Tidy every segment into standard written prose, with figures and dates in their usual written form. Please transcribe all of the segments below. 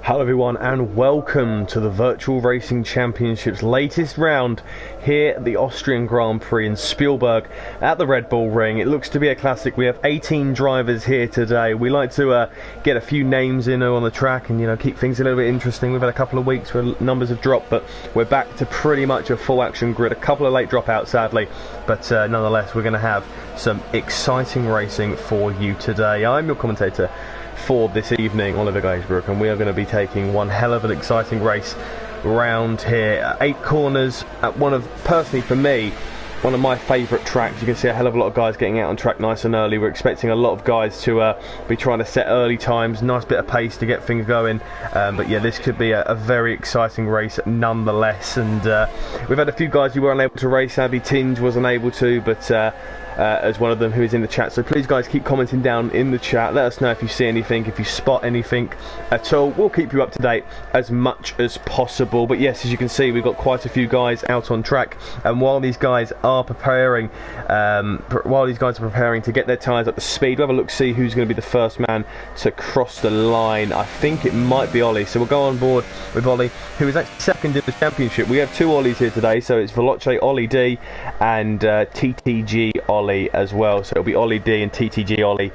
Hello everyone and welcome to the Virtual Racing Championships latest round here at the Austrian Grand Prix in Spielberg at the Red Bull Ring. It looks to be a classic. We have 18 drivers here today. We like to get a few names in on the track and keep things a little bit interesting. We've had a couple of weeks where numbers have dropped, but we're back to pretty much a full action grid. A couple of late dropouts sadly, but nonetheless we're going to have some exciting racing for you today. I'm your commentator for this evening, Oliver Gaisbrook, and we are going to be taking one hell of an exciting race round here. 8 corners at personally for me, one of my favourite tracks. You can see a hell of a lot of guys getting out on track nice and early. We're expecting a lot of guys to be trying to set early times, nice bit of pace to get things going. But yeah, this could be a very exciting race nonetheless. And we've had a few guys who weren't able to race. Sadly, Tinge wasn't able to, but as one of them who is in the chat. So please guys, keep commenting down in the chat. Let us know if you see anything, if you spot anything at all. We'll keep you up to date as much as possible. But yes, as you can see, we've got quite a few guys out on track, and while these guys are preparing to get their tyres up to speed, we'll have a look, see who's going to be the first man to cross the line. I think it might be Ollie, so we'll go on board with Ollie, who is actually second in the championship. We have 2 Ollies here today, so it's Veloce Ollie D and TTG Ollie as well, so it'll be Ollie D and TTG Ollie.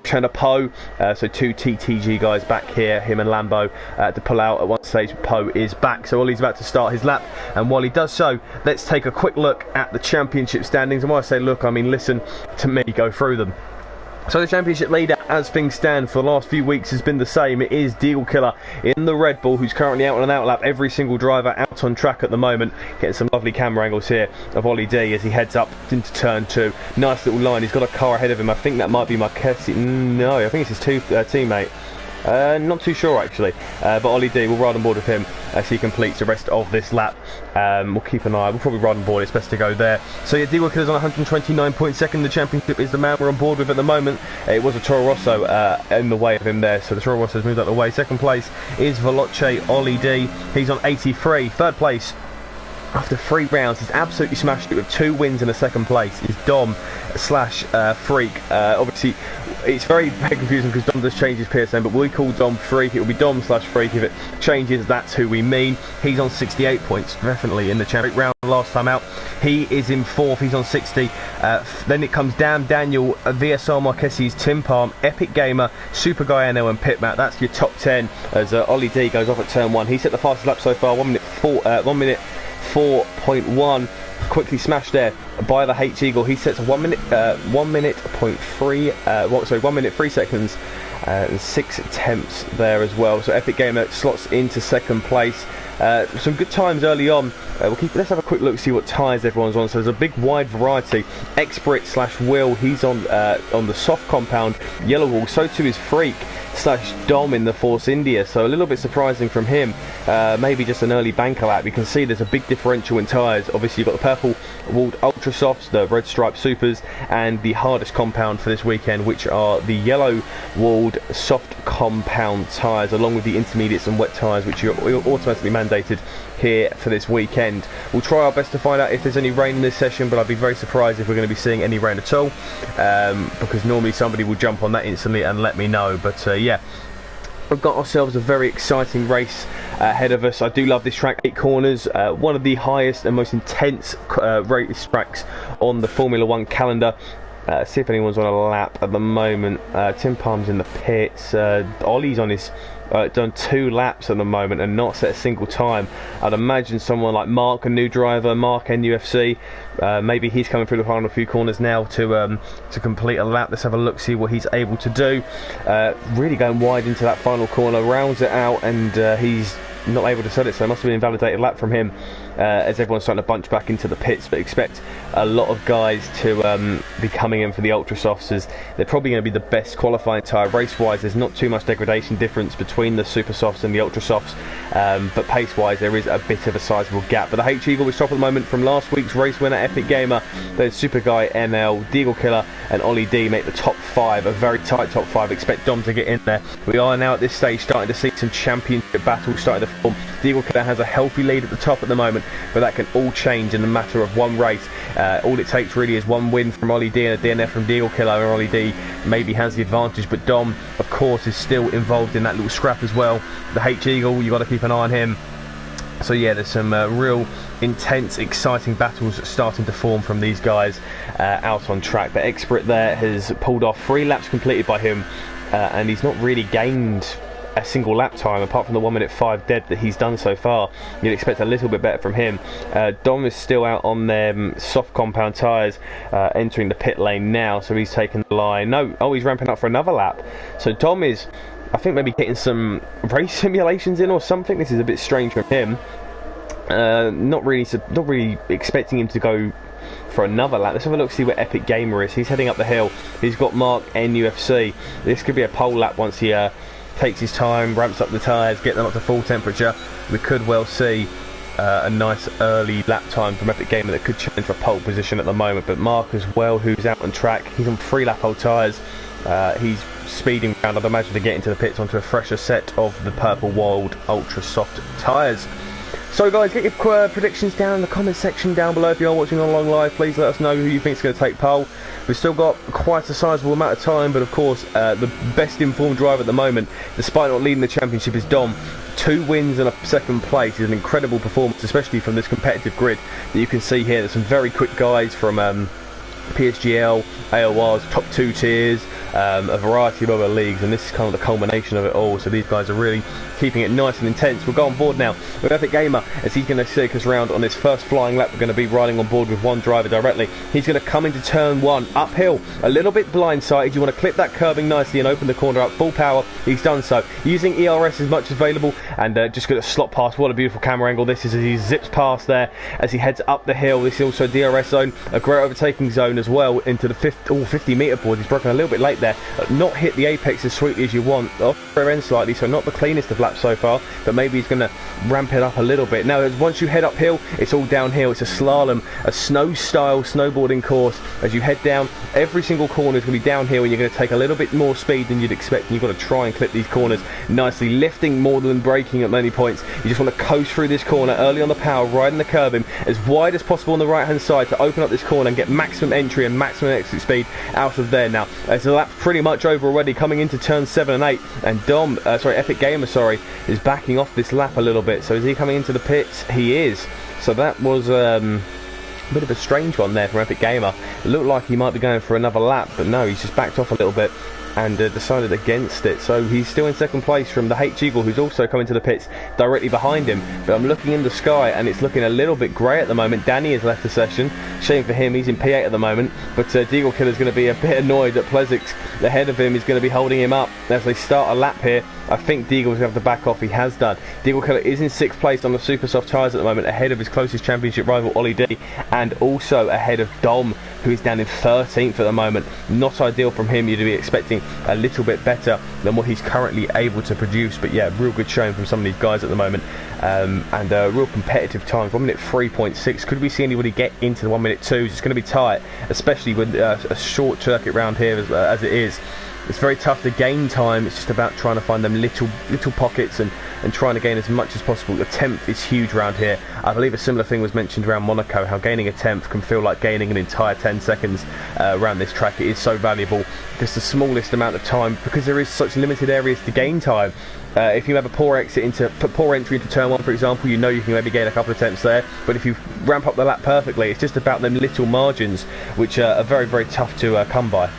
Trying to Poe, so 2 TTG guys back here, him and Lambo to pull out at one stage. Poe is back, so Ollie's about to start his lap, and while he does so, let's take a quick look at the championship standings. And when I say look, I mean listen to me go through them. So the championship leader, as things stand for the last few weeks, has been the same. It is Deal Killer in the Red Bull, who's currently out on an outlap. Every single driver out on track at the moment. Getting some lovely camera angles here of Ollie D as he heads up into turn 2. Nice little line. He's got a car ahead of him. I think that might be Marquesi. No, I think it's his teammate. Not too sure actually, but Ollie D, will ride on board with him as he completes the rest of this lap. We'll keep an eye, we'll probably ride on board, it's best to go there. So yeah, D-Work is on 129.2. The championship is the man we're on board with at the moment. It was a Toro Rosso in the way of him there, so the Toro Rosso's moved out of the way. Second place is Veloce Ollie D, he's on 83. Third place, after 3 rounds, he's absolutely smashed it with 2 wins in a second place, is Dom slash Freak. Obviously it's very confusing because Dom does change his PSN, but we call Dom Freak. It will be Dom slash Freak. If it changes, that's who we mean. He's on 68 points, definitely in the championship round last time out. He is in 4th, he's on 60. Then it comes down Daniel, VSR Marquesi's Tim Palm, Epic Gamer, Super Guy NL and Pitmat. That's your top 10 as Ollie D goes off at turn 1. He set the fastest lap so far, 1 minute 4.1. Quickly smashed there by the H Eagle. He sets 1 minute 1 minute 3 seconds and 6 attempts there as well. So Epic Gamer slots into second place. Some good times early on. Let's have a quick look, see what tyres everyone's on. So there's a big wide variety. Expert slash Will, he's on the soft compound yellow wall. So too is Freak slash Dom in the Force India. So a little bit surprising from him. Maybe just an early banker lap. You can see there's a big differential in tyres. Obviously you've got the purple walled Ultra Softs, the red stripe Supers, and the hardest compound for this weekend, which are the yellow walled soft compound tyres, along with the intermediates and wet tyres, which are automatically mandated here for this weekend. We'll try our best to find out if there's any rain in this session, but I'd be very surprised if we're going to be seeing any rain at all, because normally somebody will jump on that instantly and let me know. But yeah, we've got ourselves a very exciting race ahead of us. I do love this track. 8 corners, one of the highest and most intense race tracks on the Formula 1 calendar. See if anyone's on a lap at the moment. Tim Palm's in the pits. Ollie's on his done 2 laps at the moment and not set a single time. I'd imagine someone like Mark, a new driver, Mark NUFC, maybe he's coming through the final few corners now to complete a lap. Let's have a look, see what he's able to do. Really going wide into that final corner, rounds it out, and he's not able to set it, so it must have been an invalidated lap from him, as everyone's starting to bunch back into the pits. But expect a lot of guys to be coming in for the Ultra Softs, as they're probably going to be the best qualifying tyre. Race wise, there's not too much degradation difference between the Super Softs and the Ultra Softs, but pace wise there is a bit of a sizable gap. But the H Eagle is top at the moment from last week's race winner Epic Gamer. There's Super Guy NL, Deagle Killer and Ollie D make the top 5, a very tight top 5. Expect Dom to get in there. We are now at this stage starting to see some championship battles starting to form. Deagle Killer has a healthy lead at the top at the moment. moment, but that can all change in the matter of one race. All it takes really is one win from Ollie D and a DNF from Deagle Killer, and Ollie D maybe has the advantage, but Dom, of course, is still involved in that little scrap as well. The H-Eagle, you've got to keep an eye on him. So yeah, there's some real intense, exciting battles starting to form from these guys out on track. But Expert there has pulled off 3 laps completed by him, and he's not really gained a single lap time apart from the 1 minute 5 dead that he's done so far. You'd expect a little bit better from him. Dom is still out on them soft compound tyres, entering the pit lane now, so he's taken the line. He's ramping up for another lap. So Dom is, I think, maybe getting some race simulations in or something. This is a bit strange from him. Not really expecting him to go for another lap. Let's have a look, see where Epic Gamer is. He's heading up the hill. He's got Mark NUFC. This could be a pole lap once he takes his time, ramps up the tyres, get them up to full temperature. We could well see a nice early lap time from Epic Gamer that could challenge for pole position at the moment. But Mark as well, who's out on track, he's on 3 lap old tyres. He's speeding around, I'd imagine, to get into the pits onto a fresher set of the Purple Wild Ultra Soft tyres. So guys, get your predictions down in the comment section down below. If you are watching on long live, please let us know who you think is going to take pole. We've still got quite a sizable amount of time, but of course the best informed driver at the moment, despite not leading the championship, is Dom. 2 wins and a 2nd place is an incredible performance, especially from this competitive grid that you can see here. There's some very quick guys from PSGL, AOR's top 2 tiers, a variety of other leagues, and this is kind of the culmination of it all. So these guys are really keeping it nice and intense. We'll go on board now with Epic Gamer as he's going to take us round on his first flying lap. We're going to be riding on board with one driver directly. He's going to come into turn 1 uphill, a little bit blindsided. You want to clip that curbing nicely and open the corner up full power. He's done so, using ERS as much as available, and just going to slot past. What a beautiful camera angle this is as he zips past there as he heads up the hill. This is also a DRS zone, a great overtaking zone as well, into the 50 metre board. He's broken a little bit late there, not hit the apex as sweetly as you want, off the rear end slightly, so not the cleanest of laps so far, but maybe he's going to ramp it up a little bit. Now once you head uphill, it's all downhill. It's a slalom, a snow style snowboarding course. As you head down, every single corner is going to be downhill, and you're going to take a little bit more speed than you'd expect, and you've got to try and clip these corners nicely, lifting more than braking at many points. You just want to coast through this corner early on the power, riding the curbing as wide as possible on the right hand side to open up this corner and get maximum entry and maximum exit speed out of there. Now as the lap's pretty much over already, coming into turn 7 and 8, and Epic Gamer is backing off this lap a little bit. So is he coming into the pits? He is. So that was a bit of a strange one there from Epic Gamer. It looked like he might be going for another lap, but no, he's just backed off a little bit and decided against it. So he's still in 2nd place from the H-Eagle, who's also coming to the pits directly behind him. But I'm looking in the sky and it's looking a little bit grey at the moment. Danny has left the session. Shame for him, he's in P8 at the moment. But Deagle Killer's going to be a bit annoyed that Plezix ahead of him is going to be holding him up as they start a lap here. I think Deagle's going to have to back off. He has done. Deagle Killer is in 6th place on the super soft tyres at the moment, ahead of his closest championship rival Ollie D, and also ahead of Dom, who is down in 13th at the moment. Not ideal from him. You'd be expecting a little bit better than what he's currently able to produce, but yeah, real good showing from some of these guys at the moment, and real competitive times. 1 minute 3.6. Could we see anybody get into the 1 minute 2s? It's going to be tight, especially with a short circuit round here as it is. It's very tough to gain time. It's just about trying to find them little pockets and trying to gain as much as possible. The 10th is huge around here. I believe a similar thing was mentioned around Monaco, how gaining a 10th can feel like gaining an entire 10 seconds around this track. It is so valuable. Just the smallest amount of time, because there is such limited areas to gain time. If you have a poor entry into turn 1, for example, you know you can maybe gain a couple of tenths there, but if you ramp up the lap perfectly, it's just about them little margins, which are very, very tough to come by.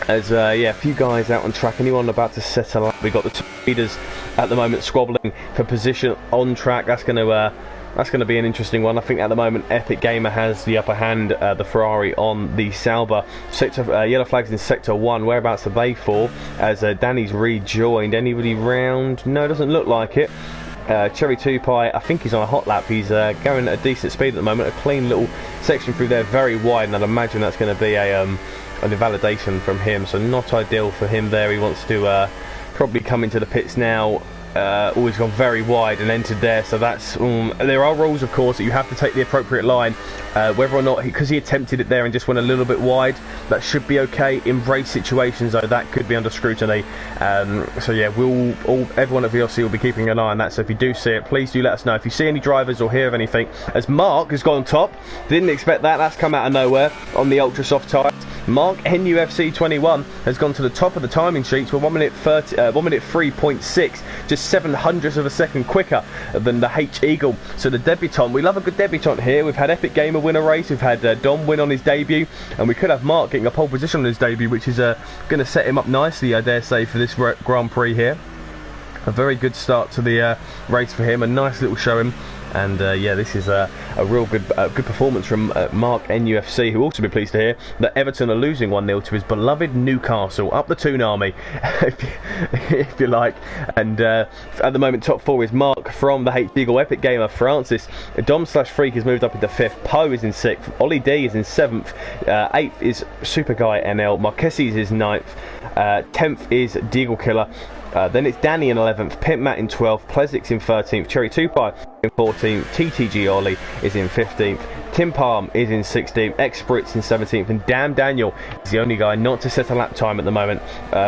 As yeah, a few guys out on track. Anyone about to settle up? We've got the 2 leaders at the moment squabbling for position on track. That's going to be an interesting one. I think at the moment Epic Gamer has the upper hand, the Ferrari on the Sauber. Yellow flags in sector 1. Whereabouts are they for? As Danny's rejoined. Anybody round? No, it doesn't look like it. Cherry 2 Pie, I think he's on a hot lap. He's going at a decent speed at the moment. A clean little section through there, very wide, and I'd imagine that's going to be an invalidation from him, so not ideal for him there. He wants to probably come into the pits now always gone very wide and entered there. So that's there are rules, of course, that you have to take the appropriate line. Whether or not, because he attempted it there and just went a little bit wide, that should be okay. In race situations, though, that could be under scrutiny. So yeah, everyone at VRC will be keeping an eye on that. So if you do see it, please do let us know. If you see any drivers or hear of anything, as Mark has gone top, didn't expect that. That's come out of nowhere on the ultra soft tyres. Mark NUFC 21 has gone to the top of the timing sheets with 1 minute 3.6, just 700ths of a second quicker than the H Eagle. So the debutant, we love a good debutant here. We've had Epic Gamer win a race, we've had Dom win on his debut, and we could have Mark getting a pole position on his debut, which is going to set him up nicely, I dare say, for this Grand Prix here. A very good start to the race for him, a nice little showing. And yeah, this is a real good performance from Mark NUFC, who also be pleased to hear that Everton are losing 1-0 to his beloved Newcastle, up the Toon Army, if you like. And at the moment, top 4 is Mark from the H Eagle, Epic Gamer, Francis, Dom/Freak has moved up into 5th, Poe is in 6th, Ollie D is in 7th, 8th is Super Guy NL, Marquesses is 9th, 10th is Deagle Killer. Then it's Danny in 11th, Pimp Matt in 12th, Plezix in 13th, Cherry 2 Pie in 14th, TTG Ollie is in 15th, Tim Palm is in 16th, X Spritz in 17th, and Damn Daniel is the only guy not to set a lap time at the moment.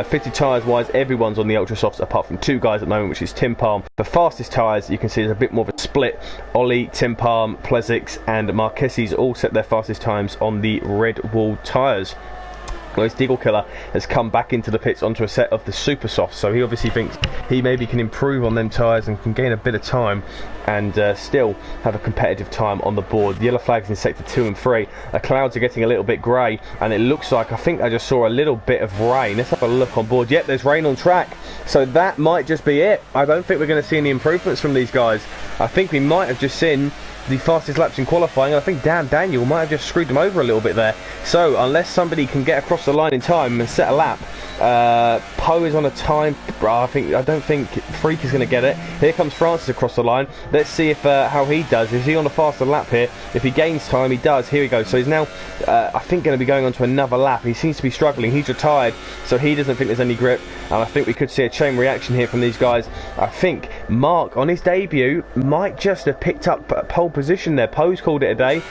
50 tyres wise, everyone's on the ultra softs apart from 2 guys at the moment, which is Tim Palm. The fastest tyres, you can see there's a bit more of a split. Ollie, Tim Palm, Plezix and Marquesses all set their fastest times on the red wall tyres. Whereas Deagle Killer has come back into the pits onto a set of the super soft, so he obviously thinks he maybe can improve on them tyres and can gain a bit of time and still have a competitive time on the board. The yellow flags in sector 2 and 3. The clouds are getting a little bit grey, and it looks like, I think I just saw a little bit of rain. Let's have a look on board. Yep, there's rain on track, so that might just be it. I don't think we're going to see any improvements from these guys. I think we might have just seen the fastest laps in qualifying. I think Dan Daniel might have just screwed them over a little bit there. So unless somebody can get across the line in time and set a lap, Poe is on a time. I don't think Freak is going to get it. Here comes Francis across the line. Let's see if how he does. Is he on a faster lap here? If he gains time, he does. Here we go. So he's now, I think, going to be going on to another lap. He seems to be struggling. He's retired, so he doesn't think there's any grip. And I think we could see a chain reaction here from these guys. I think Mark, on his debut, might just have picked up pole position there. Poe's called it a day.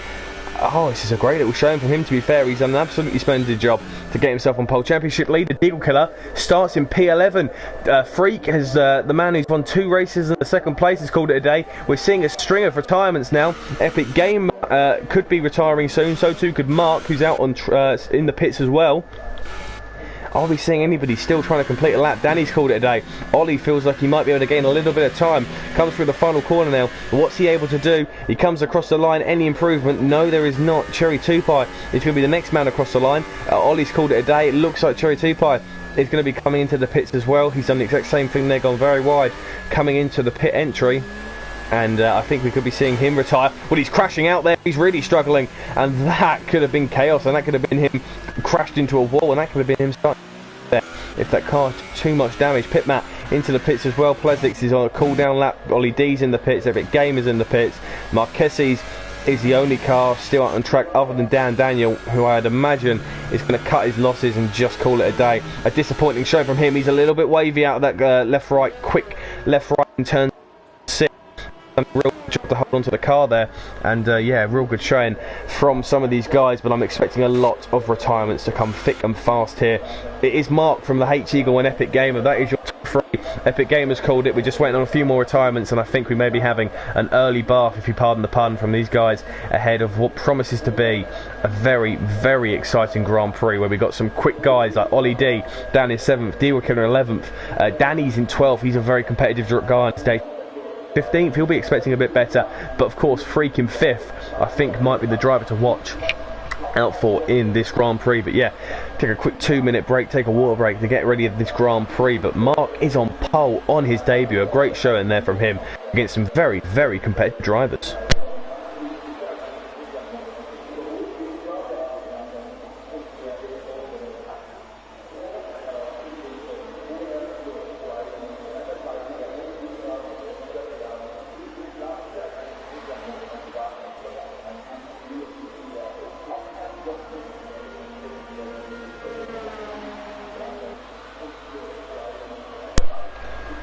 Oh, this is a great little showing from him, to be fair. He's done an absolutely splendid job to get himself on pole. Championship leader, Deagle Killer, starts in P11. Freak has, the man who's won 2 races in the 2nd place, has called it a day. We're seeing a string of retirements now. Epic Game could be retiring soon. So too could Mark, who's out on in the pits as well. Are we seeing anybody still trying to complete a lap? Danny's called it a day. Ollie feels like he might be able to gain a little bit of time. Comes through the final corner now. What's he able to do? He comes across the line. Any improvement? No, there is not. Cherry 2 Pie is going to be the next man across the line. Ollie's called it a day. It looks like Cherry 2 Pie is going to be coming into the pits as well. He's done the exact same thing there, gone very wide, coming into the pit entry. And I think we could be seeing him retire. Well, he's crashing out there. He's really struggling. And that could have been chaos. And that could have been him crashed into a wall. And that could have been him starting there if that car took too much damage. Pit Matt into the pits as well. Plezix is on a cool down lap. Ollie D's in the pits. Epic Game is in the pits. Marquesses is the only car still out on track other than Dan Daniel, who I'd imagine is going to cut his losses and just call it a day. A disappointing show from him. He's a little bit wavy out of that left-right, quick left-right in turn 6. Real job to hold onto the car there, and yeah, real good showing from some of these guys, but I'm expecting a lot of retirements to come thick and fast here. It is Mark from the H Eagle and Epic Gamer. That is your top 3. Epic Gamer's called it. We're just waiting on a few more retirements, and I think we may be having an early bath, if you pardon the pun, from these guys ahead of what promises to be a very, very exciting Grand Prix, where we got some quick guys like Ollie D down in 7th, Deagle Killer in 11th, Danny's in 12th. He's a very competitive guy on his day. 15th, he'll be expecting a bit better, but of course Freak in 5th I think might be the driver to watch out for in this Grand Prix. But yeah, take a quick 2-minute break, take a water break to get ready for this Grand Prix. But Mark is on pole on his debut. A great showing there from him against some very, very competitive drivers.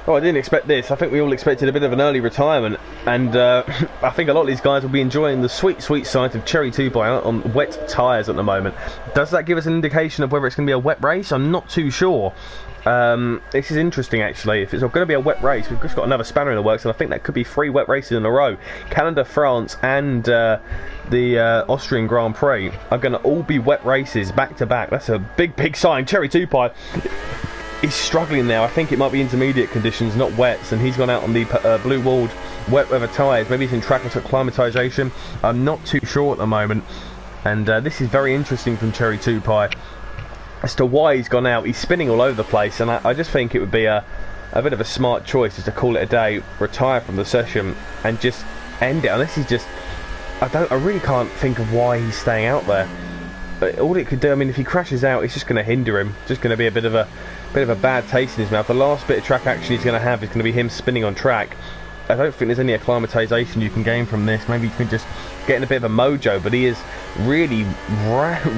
Oh, I didn't expect this. I think we all expected a bit of an early retirement, and I think a lot of these guys will be enjoying the sweet, sweet sight of Cherry 2 by on wet tyres at the moment. Does that give us an indication of whether it's going to be a wet race? I'm not too sure. This is interesting, actually. If it's going to be a wet race, we've just got another spanner in the works, and I think that could be 3 wet races in a row. Canada, France, and the Austrian Grand Prix are going to all be wet races back to back. That's a big, big sign. Cherry 2 Pie. He's struggling now. I think it might be intermediate conditions, not wets, and he's gone out on the blue-walled wet weather tyres. Maybe he's in track acclimatisation. I'm not too sure at the moment, and this is very interesting from Cherry 2 Pie as to why he's gone out. He's spinning all over the place, and I just think it would be a bit of a smart choice just to call it a day, retire from the session, and just end it. Unless he's just, I really can't think of why he's staying out there. But all it could do, I mean, if he crashes out, it's just going to hinder him. Just going to be a bit of a bad taste in his mouth. The last bit of track action he's going to have is going to be him spinning on track. I don't think there's any acclimatisation you can gain from this. Maybe you can just get in a bit of a mojo, but he is really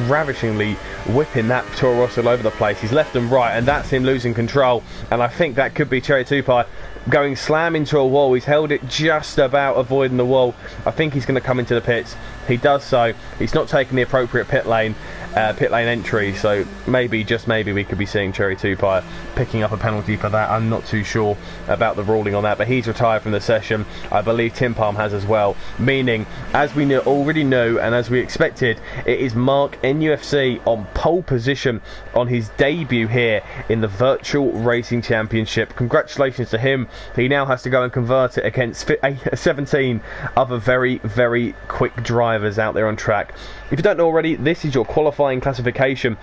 ravishingly whipping that Toro Rosso all over the place. He's left and right, and that's him losing control. And I think that could be Cherry 2 Pie going slam into a wall. He's held it just about avoiding the wall. I think he's going to come into the pits. He does so. He's not taking the appropriate pit lane entry, so maybe, just maybe, we could be seeing Cherry 2 Pie picking up a penalty for that. I'm not too sure about the ruling on that, but he's retired from the session. I believe Tim Palm has as well, meaning, as we already knew and as we expected, it is Mark NUFC on pole position on his debut here in the Virtual Racing Championship. Congratulations to him. He now has to go and convert it against 17 other very, very quick drivers out there on track. If you don't know already, this is your qualifying classification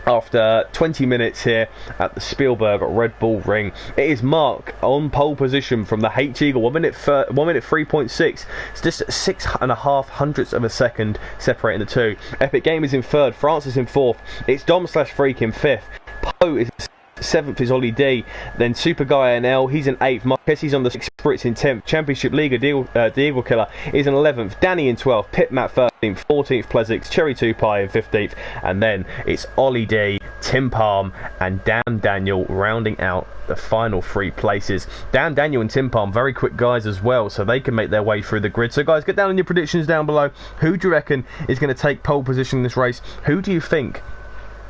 after 20 minutes here at the Spielberg Red Bull Ring. It is Mark on pole position from the H Eagle, 1 minute 3.6. It's just 6.5 hundredths of a second separating the two. Epic Game is in third, France is in fourth, it's Dom/Freak in fifth, Poe is 7th is Ollie D, then Super Guy NL, he's in 8th, Marquez on the 6th, Brits in 10th, Championship League, the Eagle Killer is in 11th, Danny in 12th, Pit Matt 13th, 14th Pleasix, Cherry 2 Pie in 15th, and then it's Ollie D, Tim Palm and Dan Daniel rounding out the final 3 places. Dan Daniel and Tim Palm, very quick guys as well, so they can make their way through the grid. So guys, get down on your predictions down below. Who do you reckon is going to take pole position in this race? Who do you think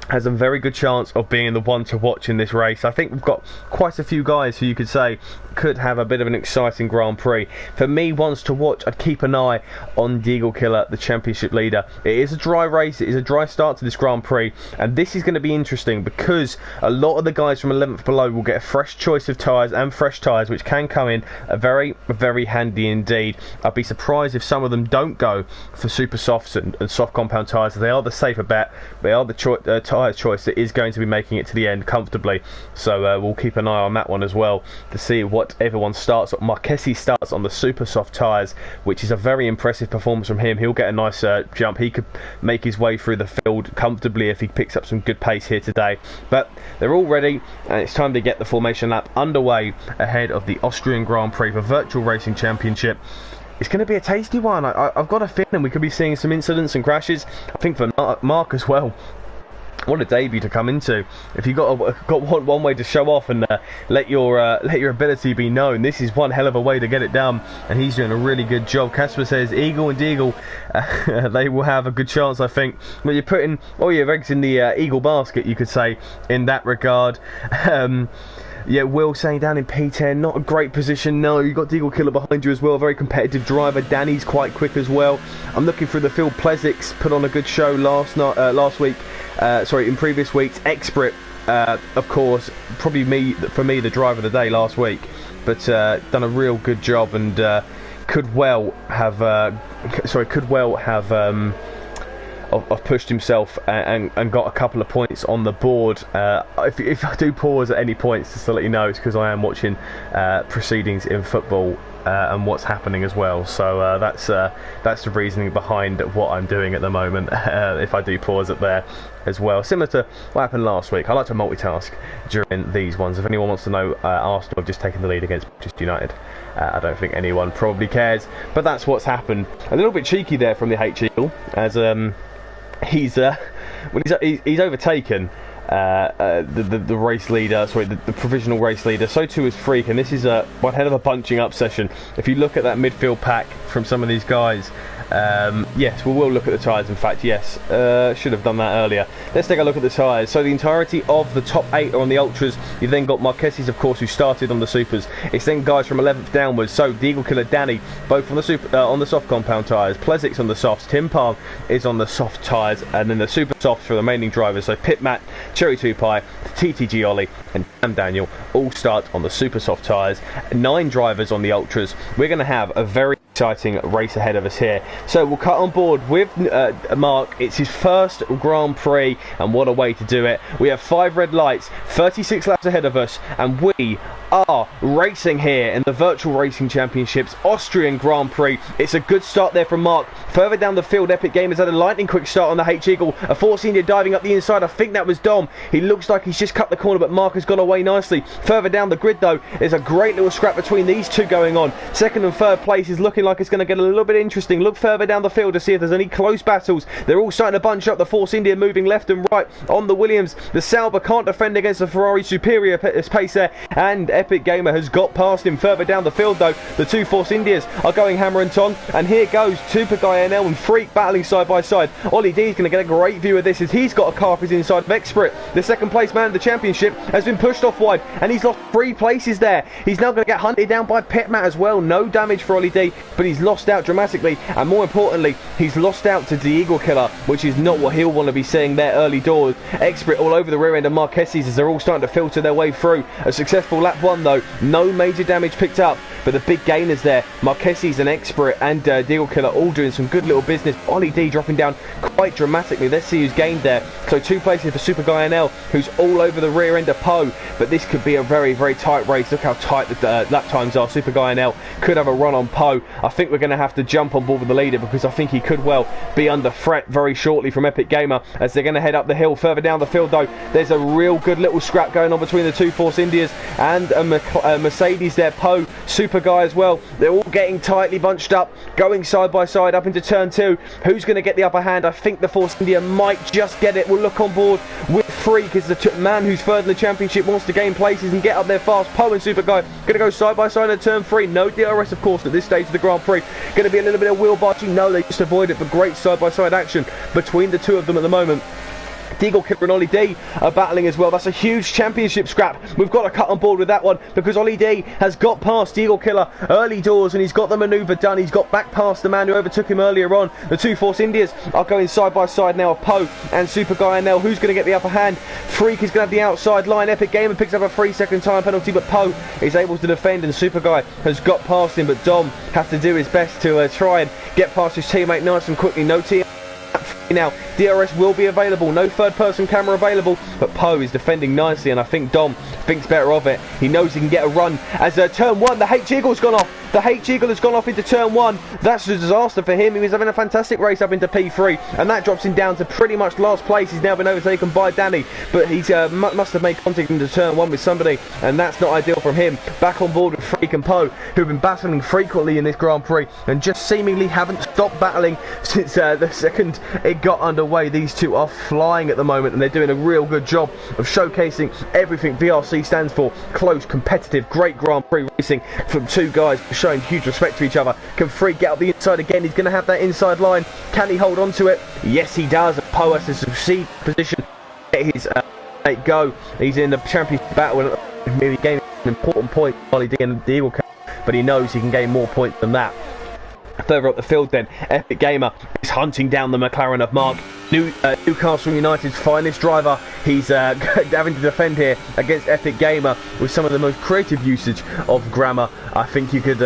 has a very good chance of being the one to watch in this race? I think we've got quite a few guys who you could say could have a bit of an exciting Grand Prix. For me, ones to watch, I'd keep an eye on the Eagle Killer, the championship leader. It is a dry race, it is a dry start to this Grand Prix, and this is going to be interesting because a lot of the guys from 11th below will get a fresh choice of tyres and fresh tyres, which can come in a very, very handy indeed. I'd be surprised if some of them don't go for super softs and soft compound tyres. They are the safer bet. They are the tyres choice that is going to be making it to the end comfortably, so we'll keep an eye on that one as well to see what everyone starts. Marquez starts on the super soft tyres, which is a very impressive performance from him. He'll get a nice jump. He could make his way through the field comfortably if he picks up some good pace here today. But they're all ready, and it's time to get the formation lap underway ahead of the Austrian Grand Prix for Virtual Racing Championship. It's going to be a tasty one. I've got a feeling we could be seeing some incidents and crashes. I think for Mark as well. What a debut to come into. If you've got one way to show off and let your ability be known, this is one hell of a way to get it done, and he's doing a really good job. Casper says Eagle and Deagle, they will have a good chance, I think. Well, you're putting all your eggs in the Eagle basket, you could say, in that regard. Yeah, Will saying down in P10, not a great position. No, you've got Deagle Killer behind you as well. Very competitive driver. Danny's quite quick as well. I'm looking through the field. Pleasix put on a good show last week. In previous weeks. Expert, of course, probably for me the driver of the day last week, but done a real good job and could well have I've pushed himself and got a couple of points on the board. If I do pause at any points, just to let you know, it's because I am watching proceedings in football and what's happening as well. So that's the reasoning behind what I'm doing at the moment. If I do pause it there as well, similar to what happened last week. I like to multitask during these ones. If anyone wants to know, Arsenal have just taken the lead against Manchester United. I don't think anyone probably cares, but that's what's happened. A little bit cheeky there from the H Eagle, as he's overtaken the race leader, sorry, the provisional race leader. So too is Freak, and this is one hell of a bunching up session. If you look at that midfield pack from some of these guys, yes, we will look at the tyres. In fact, yes, should have done that earlier. Let's take a look at the tyres. So the entirety of the top 8 are on the Ultras. You've then got Marquez's, of course, who started on the Supers. It's then guys from 11th downwards. So the Eagle Killer Danny, both on the on the soft compound tyres. Plezik's on the softs. Tim Palm is on the soft tyres, and then the super softs for the remaining drivers. So Pit Matt, Cherry 2 Pie, TTG Ollie, and Sam Daniel all start on the super soft tyres. 9 drivers on the Ultras. We're going to have a very exciting race ahead of us here. So we'll cut on board with Mark. It's his first Grand Prix, and what a way to do it. We have 5 red lights, 36 laps ahead of us, and we are racing here in the Virtual Racing Championships Austrian Grand Prix. It's a good start there from Mark. Further down the field, Epic Gamers had a lightning quick start on the H-Eagle. A Force India diving up the inside. I think that was Dom. He looks like he's just cut the corner, but Mark has gone away nicely. Further down the grid, though, there's a great little scrap between these two going on. Second and third place is looking like it's going to get a little bit interesting. Look further down the field to see if there's any close battles. They're all starting to bunch up. The Force India moving left and right on the Williams. The Sauber can't defend against the Ferrari superior pace there, and Epic Gamer has got past him. Further down the field, though, the two Force Indias are going hammer and tong, and here goes Super Guy NL and Freak battling side by side. Ollie D is going to get a great view of this as he's got a car up his inside of Expert. The second place man of the championship has been pushed off wide, and he's lost 3 places there. He's now going to get hunted down by Petmat as well. No damage for Ollie D, but he's lost out dramatically, and more importantly, he's lost out to the Eagle Killer, which is not what he'll want to be seeing there early doors. Expert all over the rear end of Marquez's as they're all starting to filter their way through. A successful lap 1 though, no major damage picked up, but the big gainers there, Marquez's and Expert and the Eagle Killer all doing some good little business. Ollie D dropping down quite dramatically. Let's see who's gained there. So 2 places for Super Guy NL, who's all over the rear end of Poe, but this could be a very, very tight race. Look how tight the lap times are. Super Guy NL could have a run on Poe. I think we're going to have to jump on board with the leader, because I think he could well be under threat very shortly from Epic Gamer as they're going to head up the hill. Further down the field though, there's a real good little scrap going on between the two Force Indias and a Mercedes there. Poe, Super Guy as well. They're all getting tightly bunched up, going side by side up into turn 2. Who's going to get the upper hand? I think the Force India might just get it. We'll look on board with Freak as the man who's third in the championship wants to gain places and get up there fast. Poe and Super Guy going to go side by side at turn 3. No DRS of course at this stage of the Grand Prix. Going to be a little bit of wheel barging. No, they just avoid it, but great side by side action between the two of them at the moment. Eagle Killer and Ollie D are battling as well. That's a huge championship scrap. We've got to cut on board with that one because Ollie D has got past Eagle Killer early doors and he's got the manoeuvre done. He's got back past the man who overtook him earlier on. The two Force Indias are going side by side now of Poe and Super Guy NL. Who's going to get the upper hand? Freak is going to have the outside line. Epic Gamer picks up a 3-second time penalty, but Poe is able to defend and Super Guy has got past him, but Dom has to do his best to try and get past his teammate nice and quickly. No team now. DRS will be available, no third person camera available, but Poe is defending nicely and I think Dom thinks better of it. He knows he can get a run as turn 1, the H-Eagle's gone off. The H-Eagle has gone off into turn 1. That's a disaster for him. He was having a fantastic race up into P3 and that drops him down to pretty much last place. He's now been overtaken by Danny, but he's must have made contact into turn 1 with somebody and that's not ideal from him. Back on board with Freak and Poe, who've been battling frequently in this Grand Prix and just seemingly haven't stopped battling since the second it got underway. These two are flying at the moment and they're doing a real good job of showcasing everything VRC stands for. Close, competitive, great Grand Prix racing from two guys showing huge respect to each other. Can Freak get up the inside again? He's going to have that inside line. Can he hold on to it? Yes, he does. Poe has to succeed position. Get his go. He's in the championship battle and really gaining an important point. Ollie D and the Eagle Cup, but he knows he can gain more points than that. Further up the field then, Epic Gamer is hunting down the McLaren of Mark. Newcastle United's finest driver. He's having to defend here against Epic Gamer with some of the most creative usage of grammar I think you could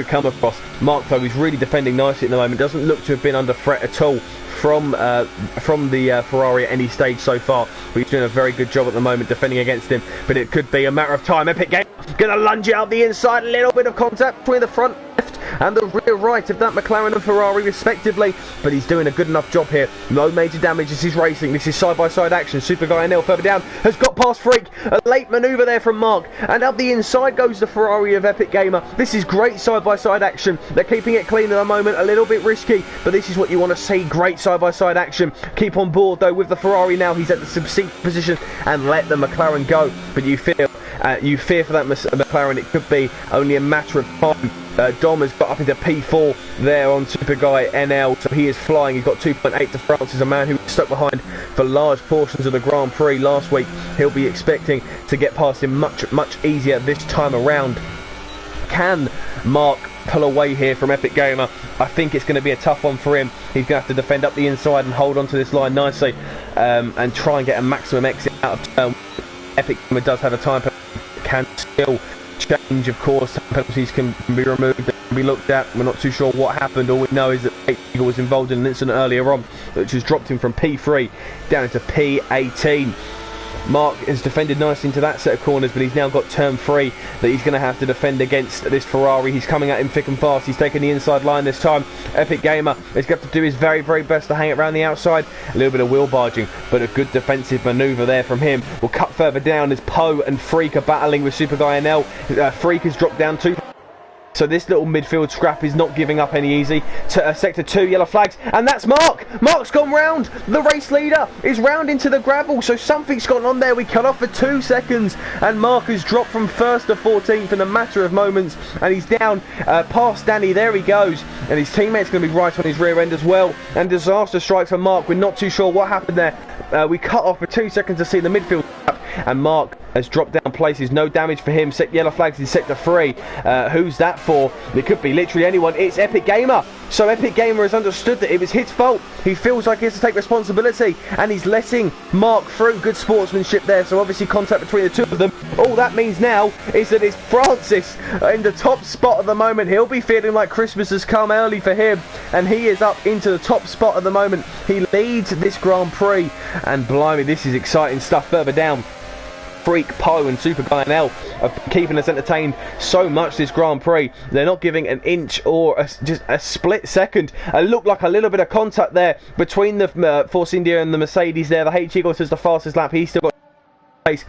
come across. Mark though is really defending nicely at the moment. Doesn't look to have been under threat at all from the Ferrari at any stage so far. But he's doing a very good job at the moment defending against him. But it could be a matter of time. Epic Gamer going to lunge out the inside. A little bit of contact between the front left and the rear right of that McLaren and Ferrari respectively, but he's doing a good enough job here. No major damage. This is racing. This is side-by-side action. Super Guy NL further down has got past Freak. A late manoeuvre there from Mark, and up the inside goes the Ferrari of Epic Gamer. This is great side-by-side action. They're keeping it clean at the moment, a little bit risky, but this is what you want to see. Great side-by-side action. Keep on board though with the Ferrari now. He's at the subseat position, and let the McLaren go. But you fear for that McLaren. It could be only a matter of time. Dom has got up into P4 there on Super Guy NL, so he is flying. He's got 2.8 to France. Is a man who was stuck behind for large portions of the Grand Prix last week. He'll be expecting to get past him much easier this time around. Can Mark pull away here from Epic Gamer? I think it's going to be a tough one for him. He's going to have to defend up the inside and hold on to this line nicely, and try and get a maximum exit out of turn. Epic Gamer does have a time penalty, can still change, of course. Time penalties can be removed, they can be looked at. We're not too sure what happened. All we know is that Eagle was involved in an incident earlier on, which has dropped him from P3 down into P18. Mark has defended nicely into that set of corners, but he's now got turn 3 that he's going to have to defend against this Ferrari. He's coming at him thick and fast. He's taking the inside line this time. Epic Gamer is going to have to do his very best to hang it around the outside. A little bit of wheel barging, but a good defensive manoeuvre there from him. We'll cut further down as Poe and Freak are battling with Super Guy NL. Freak has dropped down 2. So this little midfield scrap is not giving up any easy. Sector 2, yellow flags, and that's Mark. Mark's gone round. The race leader is round into the gravel, so something's gone on there. We cut off for 2 seconds, and Mark has dropped from 1st to 14th in a matter of moments, and he's down past Danny. There he goes, and his teammate's going to be right on his rear end as well. And disaster strike for Mark. We're not too sure what happened there. We cut off for 2 seconds to see the midfield scrap, and Mark has dropped down places. No damage for him. Yellow flags in sector 3. Who's that for? It could be literally anyone. It's Epic Gamer. So Epic Gamer has understood that it was his fault. He feels like he has to take responsibility, and he's letting Mark through. Good sportsmanship there. So obviously contact between the two of them. All that means now is that it's Francis in the top spot at the moment. He'll be feeling like Christmas has come early for him, and he is up into the top spot at the moment. He leads this Grand Prix, and blimey, this is exciting stuff. Further down, Freak, Poe and Super Guy NL are keeping us entertained so much this Grand Prix. They're not giving an inch or just a split second. It looked like a little bit of contact there between the Force India and the Mercedes there. The H-Eagle says the fastest lap. He's still got place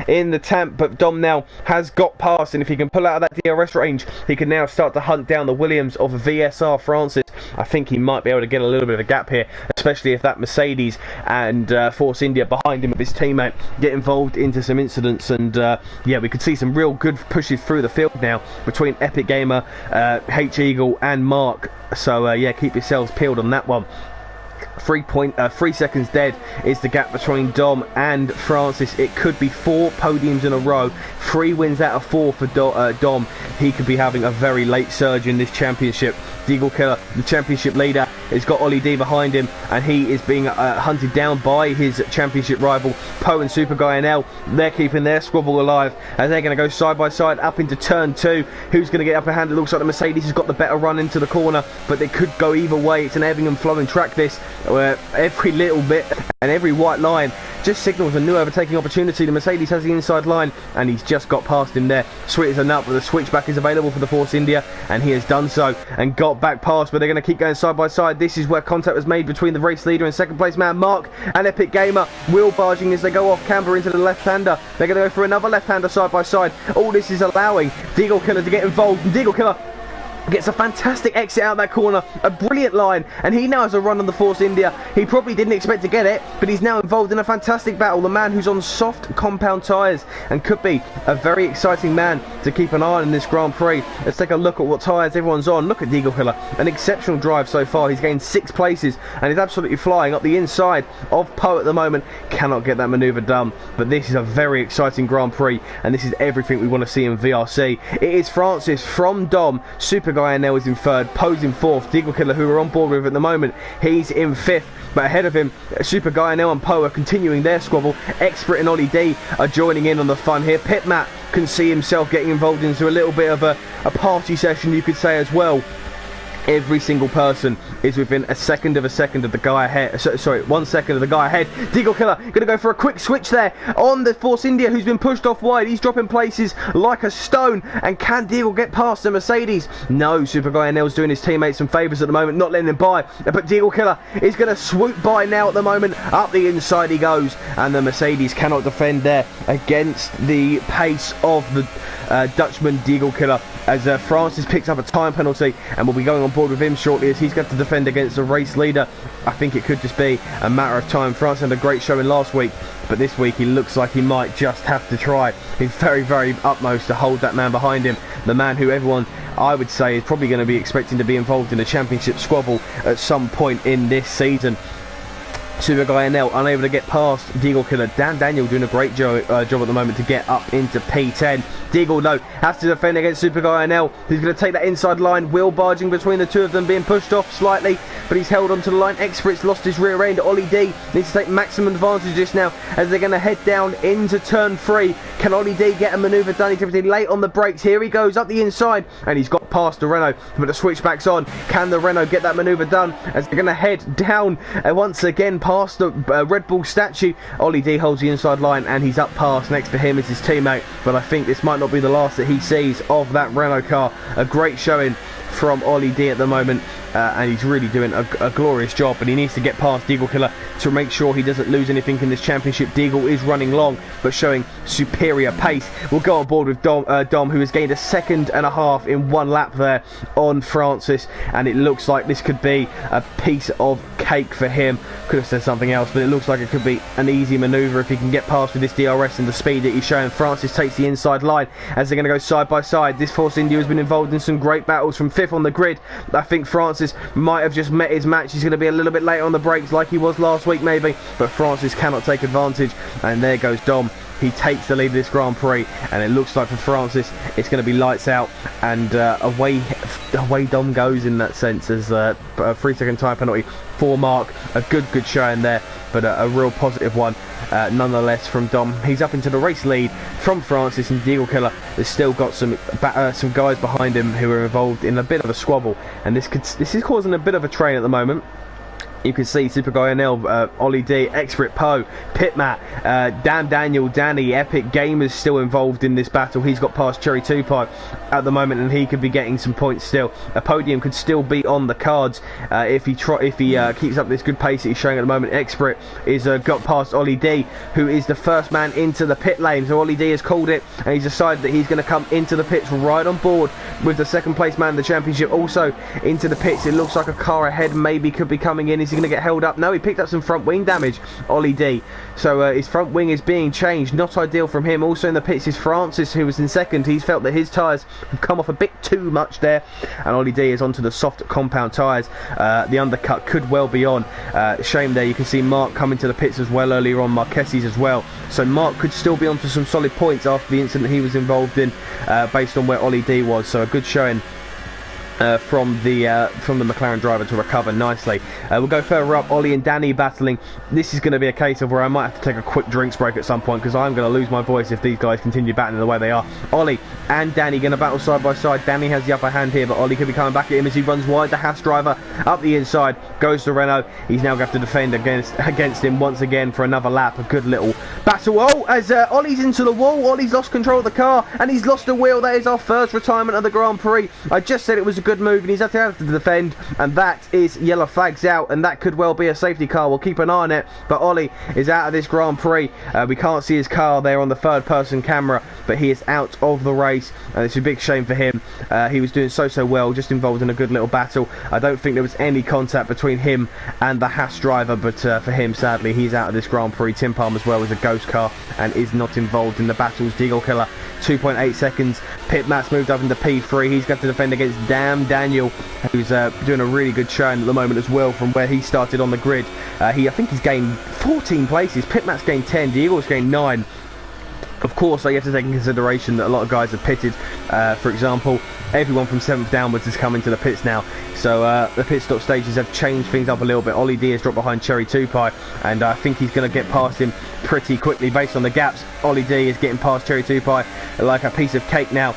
in the temp, but Dom now has got past, and if he can pull out of that DRS range, he can now start to hunt down the Williams of VSR Francis. I think he might be able to get a little bit of a gap here, especially if that Mercedes and Force India behind him with his teammate get involved into some incidents. And yeah, we could see some real good pushes through the field now between Epic Gamer, H-Eagle and Mark. So yeah, keep yourselves peeled on that one. 3 seconds dead is the gap between Dom and Francis. It could be 4 podiums in a row, 3 wins out of 4 for Dom. He could be having a very late surge in this championship. Deagle Killer, the championship leader, has got Ollie D behind him, and he is being hunted down by his championship rival Poe and Super Guy NL. They're keeping their squabble alive as they're going to go side by side up into turn 2. Who's going to get upper hand? It looks like the Mercedes has got the better run into the corner, but they could go either way. It's an ebbing and flowing track, this, where every little bit and every white line just signals a new overtaking opportunity. The Mercedes has the inside line, and he's just got past him there. Sweet as a nut, but the switchback is available for the Force India, and he has done so and got back past, but they're going to keep going side by side. This is where contact was made between the race leader and second place man Mark and Epic Gamer. Wheel barging as they go off camber into the left-hander. They're going to go for another left-hander side by side. All this is allowing Deagle Killer to get involved, and Deagle Killer gets a fantastic exit out of that corner, a brilliant line, and he now has a run on the Force India. He probably didn't expect to get it, but he's now involved in a fantastic battle. The man who's on soft compound tyres and could be a very exciting man to keep an eye on in this Grand Prix. Let's take a look at what tyres everyone's on. Look at Deagle Killer, an exceptional drive so far. He's gained 6 places and is absolutely flying up the inside of Poe at the moment. Cannot get that manoeuvre done, but this is a very exciting Grand Prix, and this is everything we want to see in VRC. It is Francis from Dom, Super Guy NL is in 3rd, Poe's in 4th, Deagle Killer, who we're on board with at the moment, he's in 5th, but ahead of him, Super Guy NL and Poe are continuing their squabble. Expert and Ollie D are joining in on the fun here. Pit Matt can see himself getting involved into a little bit of a party session, you could say, as well. Every single person is within a second of the guy ahead. Sorry, 1 second of the guy ahead. Deagle Killer going to go for a quick switch there on the Force India, who's been pushed off wide. He's dropping places like a stone. And can Deagle get past the Mercedes? No, Super Guy NL's doing his teammates some favours at the moment, not letting him by. But Deagle Killer is going to swoop by now at the moment. Up the inside he goes. And the Mercedes cannot defend there against the pace of the Dutchman Deagle Killer, as Francis picks up a time penalty and will be going on board with him shortly, as he's got to defend against the race leader. I think it could just be a matter of time. France had a great showing last week, but this week he looks like he might just have to try his very, very utmost to hold that man behind him. The man who everyone, I would say, is probably going to be expecting to be involved in a championship squabble at some point in this season. Super Guy NL unable to get past Deagle Killer. Dan Daniel doing a great job at the moment to get up into P10. Deagle, though, has to defend against Super Guy NL. He's going to take that inside line. Wheel barging between the two of them, being pushed off slightly, but he's held onto the line. Expert's lost his rear end. Ollie D needs to take maximum advantage just now as they're going to head down into turn 3. Can Ollie D get a manoeuvre done? He's everything late on the brakes. Here he goes up the inside, and he's got past the Renault, but the switchback's on. Can the Renault get that manoeuvre done as they're going to head down once again past the Red Bull statue? Ollie D holds the inside line, and he's up past. Next to him is his teammate, but I think this might not be the last that he sees of that Renault car. A great showing from Ollie D at the moment, and he's really doing a glorious job, but he needs to get past Deagle Killer to make sure he doesn't lose anything in this championship. Deagle is running long but showing superior pace. We'll go on board with Dom, who has gained a second and a half in 1 lap there on Francis, and it looks like this could be a piece of cake for him. Could have said something else, but it looks like it could be an easy manoeuvre if he can get past with this DRS and the speed that he's showing. Francis takes the inside line as they're going to go side by side. This Force India has been involved in some great battles from 5th on the grid. I think Francis might have just met his match. He's going to be a little bit late on the brakes like he was last week maybe, but Francis cannot take advantage, and there goes Dom. He takes the lead of this Grand Prix, and it looks like for Francis it's going to be lights out, and away Dom goes in that sense, as a 3-second time penalty for Mark. A good showing there, but a real positive one nonetheless from Dom. He's up into the race lead from Francis, and Deagle Killer has still got some guys behind him who are involved in a bit of a squabble, and this is causing a bit of a train at the moment. You can see Super Guy NL, Ollie D, Expert Poe, Pitmat, Dan Daniel, Danny, Epic Gamers still involved in this battle. He's got past Cherry 2 Pipe at the moment, and he could be getting some points still. A podium could still be on the cards if he keeps up this good pace that he's showing at the moment. Expert is got past Ollie D, who is the first man into the pit lane. So Ollie D has called it, and he's decided that he's going to come into the pits right on board with the second place man in the championship. Also into the pits, it looks like a car ahead maybe could be coming in. Is he going to get held up? No, he picked up some front wing damage, Ollie D, so his front wing is being changed. Not ideal from him. Also in the pits is Francis, who was in second. He's felt that his tyres have come off a bit too much there, and Ollie D is onto the soft compound tyres. The undercut could well be on. Shame there. You can see Mark coming to the pits as well earlier on, Marques's as well, so Mark could still be onto some solid points after the incident he was involved in, based on where Ollie D was. So a good showing from the McLaren driver to recover nicely. We'll go further up. Ollie and Danny battling. This is going to be a case of where I might have to take a quick drinks break at some point, because I'm going to lose my voice if these guys continue battling the way they are. Ollie and Danny going to battle side by side. Danny has the upper hand here, but Ollie could be coming back at him as he runs wide. The Haas driver up the inside goes to Renault. He's now going to have to defend against him once again for another lap. A good little battle. Oh, as Ollie's into the wall. Ollie's lost control of the car, and he's lost the wheel. That is our first retirement of the Grand Prix. I just said it was a good move, and he's had to defend, and that is yellow flags out, and that could well be a safety car. We'll keep an eye on it, but Ollie is out of this Grand Prix. We can't see his car there on the third person camera, but he is out of the race, and it's a big shame for him. He was doing so well, just involved in a good little battle. I don't think there was any contact between him and the Haas driver, but for him, sadly, he's out of this Grand Prix. Tim Palm as well is a ghost car and is not involved in the battles. Deagle Killer 2.8 seconds. Pit Matt's moved up into P3. He's got to defend against Daniel, who's doing a really good showing at the moment as well from where he started on the grid. I think he's gained 14 places. Pit Matt's gained 10. Diego's gained 9. Of course, you have to take into consideration that a lot of guys have pitted. For example, everyone from 7th downwards has come into the pits now. So the pit stop stages have changed things up a little bit. Ollie D has dropped behind Cherry 2 Pie, and I think he's going to get past him pretty quickly based on the gaps. Ollie D is getting past Cherry 2 Pie like a piece of cake now.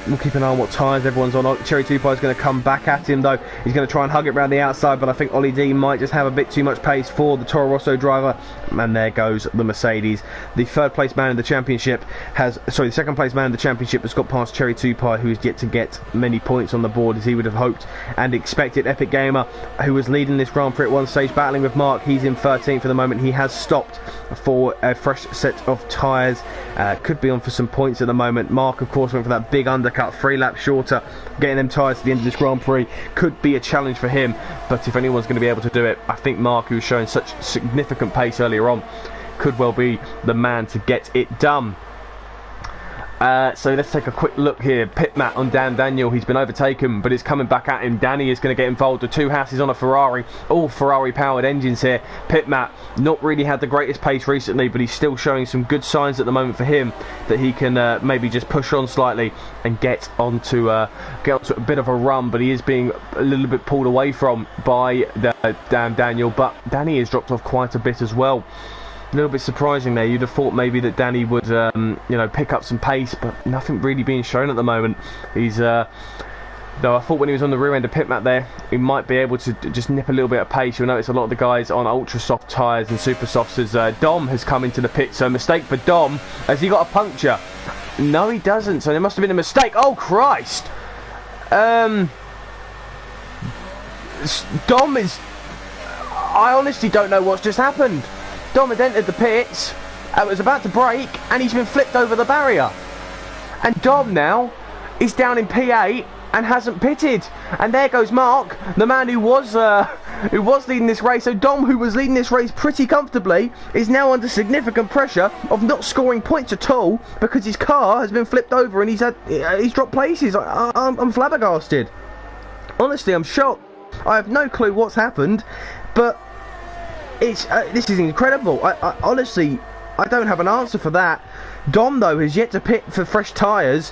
we'll keep an eye on what tyres everyone's on. Cherry Tupai is going to come back at him though. He's going to try and hug it around the outside, but I think Ollie D might just have a bit too much pace for the Toro Rosso driver. And there goes the Mercedes. The third place man in the championship the second place man in the championship has got past Cherry Tupai, who is yet to get many points on the board as he would have hoped and expected. Epic Gamer, who was leading this Grand Prix at one stage, battling with Mark. He's in 13th for the moment. He has stopped for a fresh set of tyres. Could be on for some points at the moment. Mark, of course, went for that big undercut, 3 laps shorter. Getting them tyres to the end of this Grand Prix could be a challenge for him, but if anyone's going to be able to do it, I think Mark, who was showing such significant pace earlier on, could well be the man to get it done. So let's take a quick look here. Pit mat on Dan Daniel. He's been overtaken, but it's coming back at him. Danny is going to get involved. The 2 Hasses on a Ferrari, all Ferrari powered engines here. Pit mat not really had the greatest pace recently, but he's still showing some good signs at the moment for him that he can maybe just push on slightly and get onto a bit of a run. But he is being a little bit pulled away from by Dan Daniel. But Danny has dropped off quite a bit as well. A little bit surprising there. You'd have thought maybe that Danny would, pick up some pace, but nothing really being shown at the moment. He's, though I thought when he was on the rear end of pit mat there, he might be able to just nip a little bit of pace. You'll notice a lot of the guys on ultra soft tyres and super softs as Dom has come into the pit. So mistake for Dom. Has he got a puncture? No, he doesn't. So there must have been a mistake. Oh Christ! Dom is. I honestly don't know what's just happened. Dom had entered the pits, was about to brake, and he's been flipped over the barrier. And Dom now is down in P8 and hasn't pitted. And there goes Mark, the man who was leading this race. So Dom, who was leading this race pretty comfortably, is now under significant pressure of not scoring points at all because his car has been flipped over and he's dropped places. I'm flabbergasted. Honestly, I'm shocked. I have no clue what's happened, but this is incredible. I honestly, I don't have an answer for that. Dom, though, has yet to pit for fresh tyres,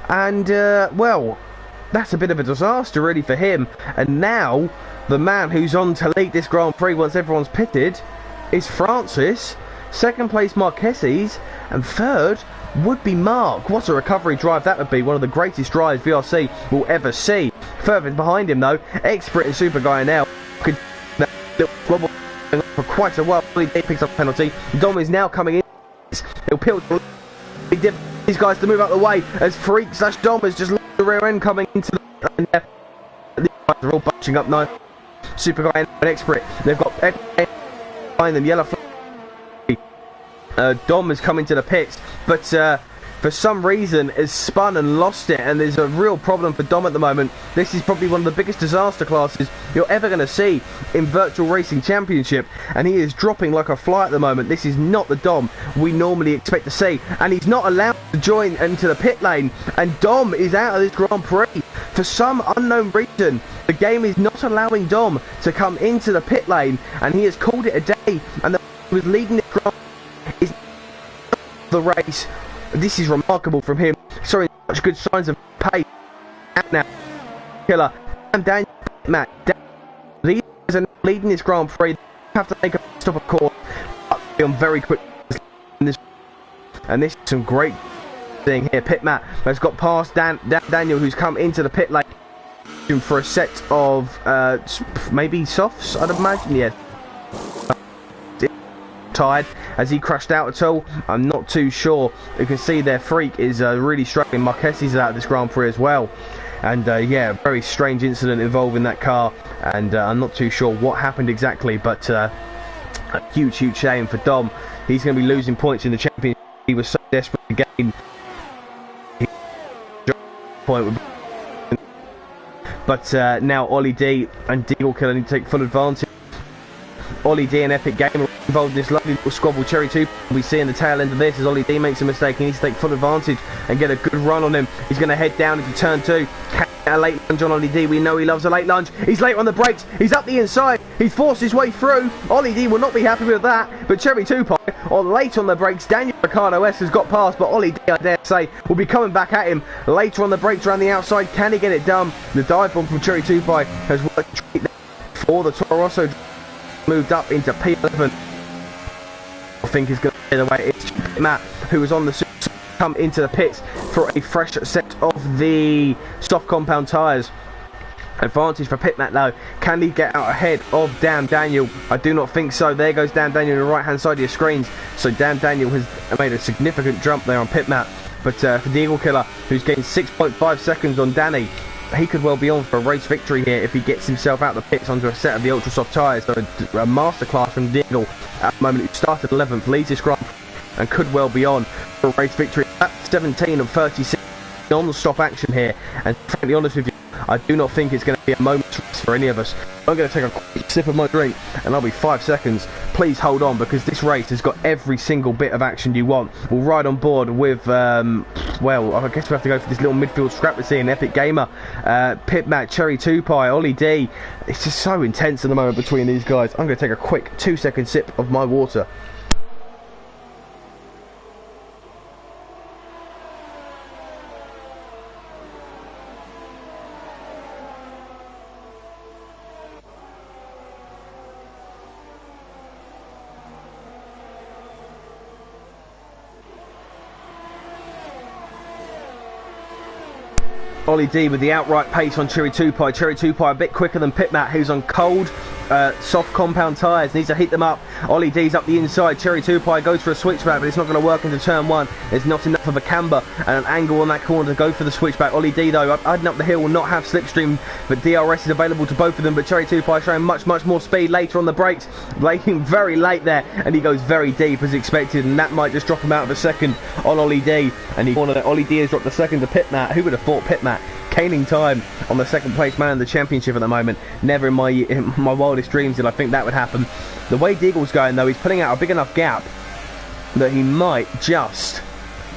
and, well, that's a bit of a disaster, really, for him. And now, the man who's on to lead this Grand Prix once everyone's pitted is Francis. Second place, Marquez, and third would be Mark. What a recovery drive that would be. One of the greatest drives VRC will ever see. Further behind him, though, ex-British super guy now could wobble for quite a while. He picks up a penalty. Dom is now coming in. He'll peel these guys to move out of the way as Freak / Dom has just lost the rear end coming into the these guys are all bunching up now. Super guy and an ex-Brit. They've got behind them, yellow flag. Dom has come into the pits, but for some reason has spun and lost it, and there's a real problem for Dom at the moment. This is probably one of the biggest disaster classes you're ever going to see in Virtual Racing Championship, and he is dropping like a fly at the moment. This is not the Dom we normally expect to see, and he's not allowed to join into the pit lane, and Dom is out of this Grand Prix. For some unknown reason, the game is not allowing Dom to come into the pit lane, and he has called it a day, and the was leading the Grand Prix is the race. This is remarkable from him, showing such good signs of pace. Now, killer, and Daniel, Matt, leading this Grand Prix. They have to make a stop, of course. On very quick, and this is some great thing here. Pit Matt has got past Daniel, who's come into the pit lane for a set of maybe softs, I'd imagine. Yeah. Tired as he crashed out at all. I'm not too sure. You can see their Freak is really struggling. Marquez is out of this Grand Prix as well, and yeah, very strange incident involving that car, and I'm not too sure what happened exactly, but a huge shame for Dom. He's going to be losing points in the championship. He was so desperate to gain point, but now Ollie D and Deagle Killer need to take full advantage. Ollie D and Epic Gamer involved in this lovely little squabble. Cherry 2 we see in the tail end of this as Ollie D makes a mistake. He needs to take full advantage and get a good run on him. He's going to head down into turn 2. A late lunge on Ollie D. We know he loves a late lunge. He's late on the brakes. He's up the inside. He's forced his way through. Ollie D will not be happy with that. But Cherry 2 on late on the brakes. Daniel Ricciardo S has got past, but Ollie D, I dare say, will be coming back at him later on the brakes around the outside. Can he get it done? The dive bomb from Cherry 2 has worked for the Toro Rosso. Moved up into P11. I think is going to be the way it's Matt, who was on the come into the pits for a fresh set of the soft compound tyres. Advantage for Pitmat though. Can he get out ahead of Dan Daniel? I do not think so. There goes Dan Daniel on the right hand side of your screens. So Dan Daniel has made a significant jump there on Pitmat. But for the Eagle Killer, who's gained 6.5 seconds on Danny, he could well be on for a race victory here if he gets himself out the pits onto a set of the ultra soft tyres. So a masterclass from Deagle at the moment, who started 11th, leads this Grand Prix and could well be on for a race victory. At 17 of 36 non-stop action here, and frankly honest with you, I do not think it's going to be a moment's rest for any of us. I'm going to take a quick sip of my drink and I'll be 5 seconds. Please hold on, because this race has got every single bit of action you want. We'll ride on board with, well, I guess we have to go for this little midfield scrap we're seeing. Epic Gamer, Pitmat, Cherry 2 Pie, Ollie D. It's just so intense at the moment between these guys. I'm going to take a quick 2-second sip of my water. Ollie D with the outright pace on Cherry 2 Pie. Cherry 2 Pie a bit quicker than Pitmat, who's on cold, soft compound tyres. Needs to heat them up. Ollie D's up the inside. Cherry 2 Pie goes for a switchback, but it's not going to work into turn 1. There's not enough of a camber and an angle on that corner to go for the switchback. Ollie D, though, heading up the hill, will not have slipstream, but DRS is available to both of them. But Cherry 2 Pie showing much more speed later on the brakes. Braking very late there, and he goes very deep as expected, and that might just drop him out of a second on Ollie D. And Ollie D has dropped the second to Pitmat. Who would have thought Pitmat gaining time on the second place man in the championship at the moment? Never in my wildest dreams did I think that would happen. The way Deagle's going though, he's putting out a big enough gap that he might just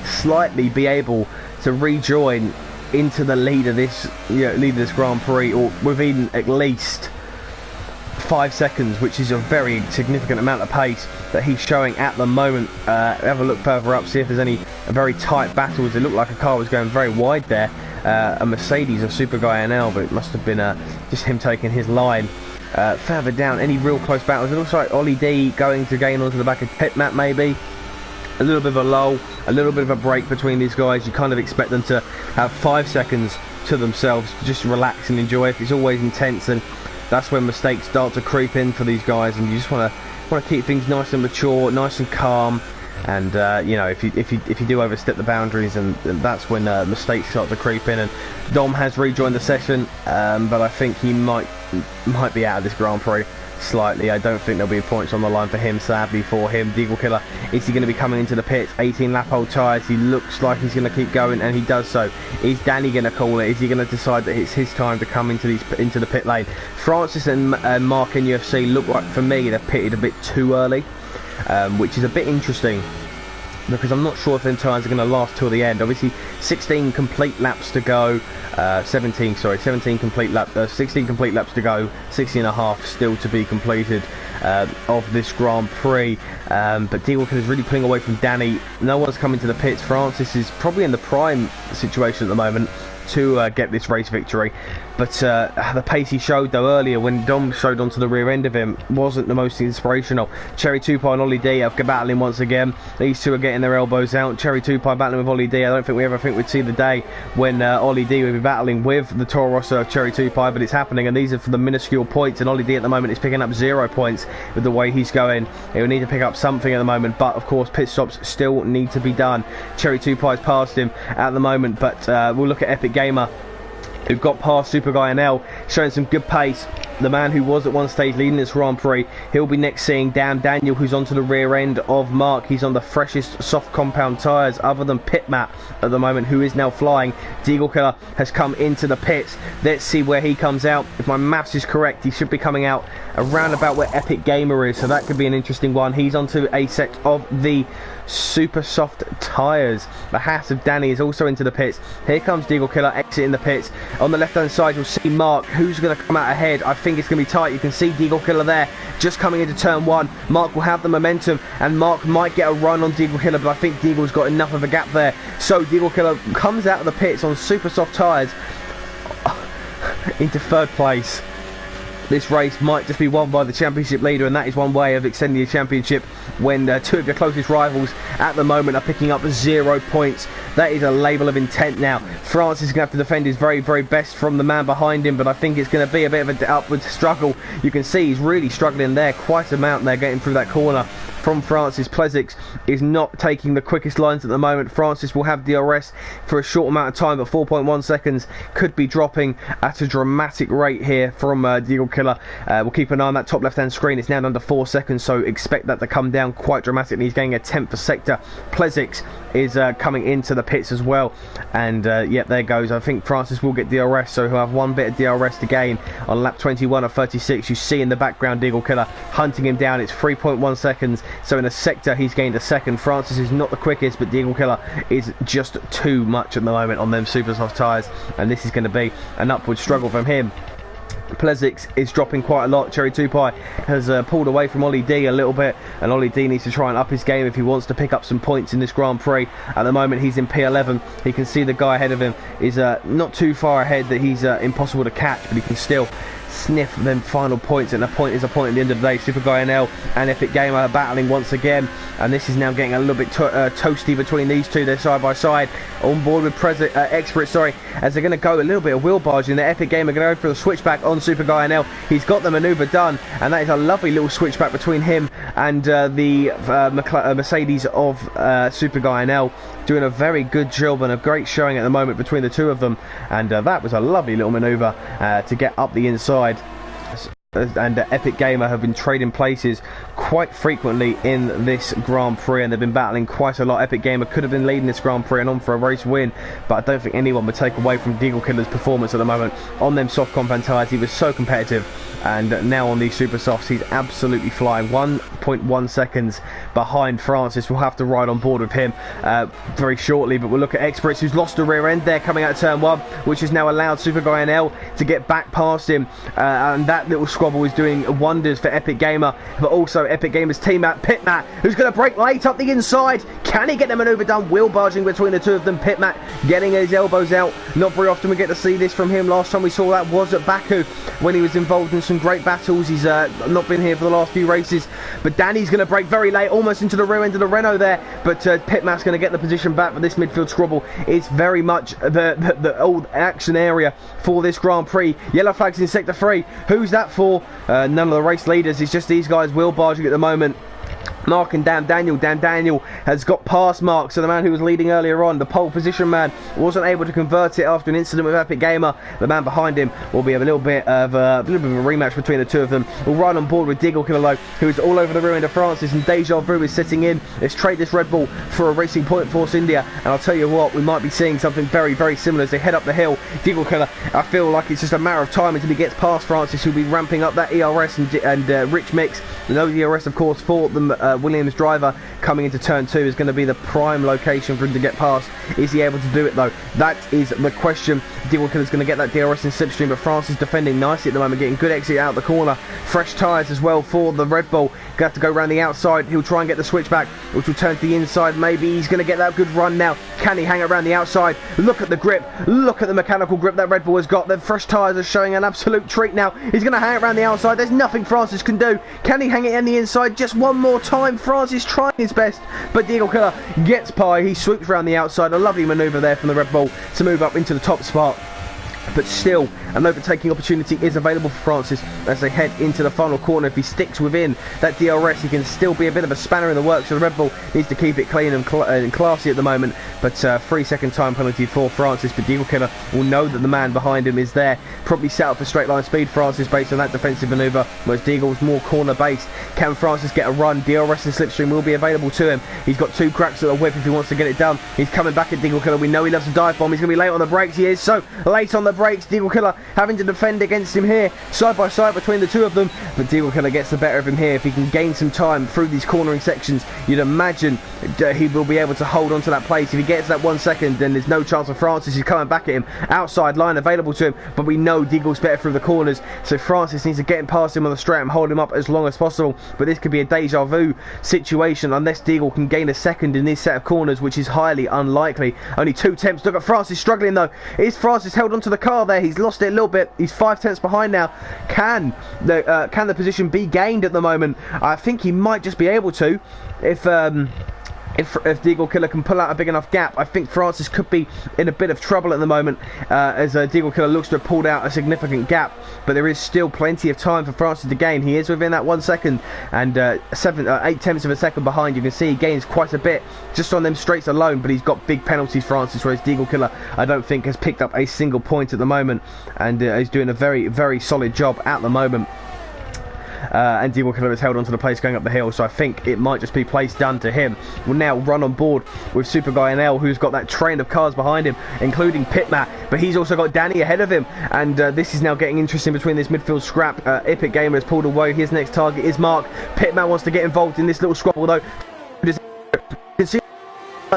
slightly be able to rejoin into the lead of this Grand Prix, or within at least 5 seconds, which is a very significant amount of pace that he's showing at the moment. Have a look further up, see if there's any very tight battles. It looked like a car was going very wide there. A Mercedes of Super Guy NL, but it must have been just him taking his line. Further down, any real close battles? It looks like Ollie D going to gain onto the back of Pitmat, maybe. A little bit of a lull, a little bit of a break between these guys. You kind of expect them to have 5 seconds to themselves, just relax and enjoy it. It's always intense, and that's when mistakes start to creep in for these guys, and you just want to keep things nice and mature, nice and calm. And you know, if you do overstep the boundaries, and that's when mistakes start to creep in. And Dom has rejoined the session, but I think he might be out of this Grand Prix slightly. I don't think there'll be points on the line for him, sadly for him. Deagle Killer, is he going to be coming into the pits? 18 lap old tyres. He looks like he's going to keep going, and he does so. Is Danny going to call it? Is he going to decide that it's his time to come into the pit lane? Francis and Mark in UFC look like, for me, they're pitted a bit too early. Which is a bit interesting, because I'm not sure if them tyres are going to last till the end. Obviously 16 complete laps to go, 16 complete laps to go, 16 and a half still to be completed of this Grand Prix. But Deagle is really pulling away from Danny. No one's coming to the pits. Francis is probably in the prime situation at the moment to get this race victory, but the pace he showed though earlier when Dom showed onto the rear end of him wasn't the most inspirational. Cherry 2 Pie and Ollie D are battling once again. These two are getting their elbows out. Cherry 2 Pie battling with Ollie D. I don't think we ever think we'd see the day when Ollie D would be battling with the Toro Rosso of Cherry 2 Pie, but it's happening, and these are for the minuscule points, and Ollie D at the moment is picking up 0 points with the way he's going. He will need to pick up something at the moment, but of course pit stops still need to be done. Cherry 2 Pie's past him at the moment, but we'll look at Epic Gamer, who got past Super Guy NL, showing some good pace. The man who was at one stage leading this Grand Prix, he'll be next seeing Dan Daniel, who's onto the rear end of Mark. He's on the freshest soft compound tyres other than Pitmat at the moment, who is now flying. Deagle Killer has come into the pits. Let's see where he comes out. If my maths is correct, he should be coming out around about where Epic Gamer is, so that could be an interesting one. He's onto a set of the super soft tyres. The Haas of Danny is also into the pits. Here comes Deagle Killer exiting the pits. On the left hand side you'll see Mark, who's going to come out ahead. I think it's going to be tight. You can see Deagle Killer there just coming into turn 1. Mark will have the momentum, and Mark might get a run on Deagle Killer, but I think Deagle's got enough of a gap there. So Deagle Killer comes out of the pits on super soft tyres into third place. this race might just be won by the championship leader, and that is one way of extending your championship when two of your closest rivals at the moment are picking up 0 points. That is a label of intent now. Francis is going to have to defend his very, very best from the man behind him, but I think it's going to be a bit of an upward struggle. You can see he's really struggling there, quite a amount there, getting through that corner from Francis. Plezic is not taking the quickest lines at the moment. Francis will have DRS for a short amount of time, but 4.1 seconds could be dropping at a dramatic rate here from Deagle Killer. We'll keep an eye on that top left hand screen. It's now under 4 seconds, so expect that to come down quite dramatically. He's getting a 10th per sector. Plezic is coming into the pits as well, and yep, there goes. I think Francis will get DRS, so he'll have one bit of DRS to gain on lap 21 of 36. You see in the background Deagle Killer hunting him down. It's 3.1 seconds, so in a sector he's gained a second. Francis is not the quickest, but Deagle Killer is just too much at the moment on them super soft tyres, and this is going to be an upward struggle from him. Plezic is dropping quite a lot. Cherry Tupai has pulled away from Ollie D a little bit, and Ollie D needs to try and up his game if he wants to pick up some points in this Grand Prix. At the moment he's in P11. He can see the guy ahead of him is not too far ahead that he's impossible to catch, but he can still sniff them final points, and a point is a point at the end of the day. Super Guy NL and Epic Gamer are battling once again, and this is now getting a little bit toasty between these two. They're side by side on board with Expert, as they're going to go a little bit of wheel barging. The Epic Gamer going to go for the switchback on Super Guy NL. He's got the manoeuvre done, and that is a lovely little switchback between him and the Mercedes of Super Guy NL, doing a very good job and a great showing at the moment between the two of them, and that was a lovely little manoeuvre to get up the inside. And Epic Gamer have been trading places quite frequently in this Grand Prix, and they've been battling quite a lot. Epic Gamer could have been leading this Grand Prix and on for a race win, but I don't think anyone would take away from Deagle Killer's performance at the moment on them soft compound tyres. He was so competitive, and now on these super softs he's absolutely flying. 1.1 seconds behind Francis. We'll have to ride on board with him very shortly, but we'll look at Experts, who's lost the rear end there coming out of turn 1, which has now allowed Super Guy NL to get back past him, and that little squabble is doing wonders for Epic Gamer, but also Epic Gamer's teammate Pitmat, who's going to break late up the inside. Can he get the manoeuvre done? Wheel barging between the two of them. Pitmat getting his elbows out. Not very often we get to see this from him. Last time we saw that was at Baku when he was involved in some great battles. He's not been here for the last few races, but Danny's going to break very late, almost into the rear end of the Renault there, but Pitmat's going to get the position back. But this midfield squabble is very much the old action area for this Grand Prix. Yellow flags in sector 3. Who's that for? None of the race leaders. It's just these guys wheel barging at the moment. Mark and Dan Daniel has got past Mark, so the man who was leading earlier on, the pole position man, wasn't able to convert it after an incident with Epic Gamer. The man behind him will be a little bit of a rematch between the two of them. We'll ride on board with Deagle Killer, who is all over the rear end of Francis, and Deja Vu is sitting in. Let's trade this Red Bull for a Racing Point Force India, and I'll tell you what, we might be seeing something very, very similar as they head up the hill. Deagle Killer, I feel like it's just a matter of time until he gets past Francis, who'll be ramping up that ERS and rich mix. No ERS, of course, for the Williams driver coming into turn 2 is going to be the prime location for him to get past. Is he able to do it though? That is the question. Deagle Killer's going to get that DRS in slipstream, but France is defending nicely at the moment, getting good exit out the corner. Fresh tyres as well for the Red Bull. Going to have to go around the outside. He'll try and get the switchback, which will turn to the inside. Maybe he's going to get that good run now. Can he hang around the outside? Look at the grip. Look at the mechanical grip that Red Bull has got. The fresh tyres are showing an absolute treat now. He's going to hang around the outside. There's nothing Francis can do. Can he hang it on the inside just one more time? Francis trying his best, but Deagle Killer gets by. He swoops around the outside. A lovely manoeuvre there from the Red Bull to move up into the top spot. But still, an overtaking opportunity is available for Francis as they head into the final corner. If he sticks within that DRS, he can still be a bit of a spanner in the works. So the Red Bull needs to keep it clean and classy at the moment. But 3-second time penalty for Francis. But Deagle Killer will know that the man behind him is there. Probably set up for straight line speed, Francis, based on that defensive manoeuvre, whereas Deagle's more corner based. Can Francis get a run? DRS and slipstream will be available to him. He's got 2 cracks at the whip if he wants to get it done. He's coming back at Deagle Killer. We know he loves a dive bomb. He's going to be late on the brakes. He is so late on the brakes. Deagle Killer having to defend against him here, side by side between the two of them, but Deagle Killer gets the better of him here. If he can gain some time through these cornering sections, you'd imagine he will be able to hold on to that place. If he gets that 1 second, then there's no chance of Francis. He's coming back at him, outside line available to him, but we know Deagle's better through the corners, so Francis needs to get him past him on the straight and hold him up as long as possible. But this could be a deja vu situation unless Deagle can gain a second in this set of corners, which is highly unlikely. Only 2 attempts. Look at Francis struggling though. Is Francis held onto the car there. He's lost it a little bit. He's 5 tenths behind now. Can the position be gained at the moment? I think he might just be able to if Deagle Killer can pull out a big enough gap. I think Francis could be in a bit of trouble at the moment, as Deagle Killer looks to have pulled out a significant gap, but there is still plenty of time for Francis to gain. He is within that 1 second and 8 tenths of a second behind. You can see he gains quite a bit just on them straights alone, but he's got big penalties, Francis, whereas Deagle Killer I don't think has picked up a single point at the moment, and is doing a very, very solid job at the moment. And Deagle Killer has held onto the place going up the hill, so I think it might just be place done to him. We'll now run on board with Super Guy NL, who's got that train of cars behind him, including Pitmat, but he's also got Danny ahead of him, and this is now getting interesting between this midfield scrap. Epic Gamer has pulled away. His next target is Mark. Pitmat wants to get involved in this little squabble though. You can see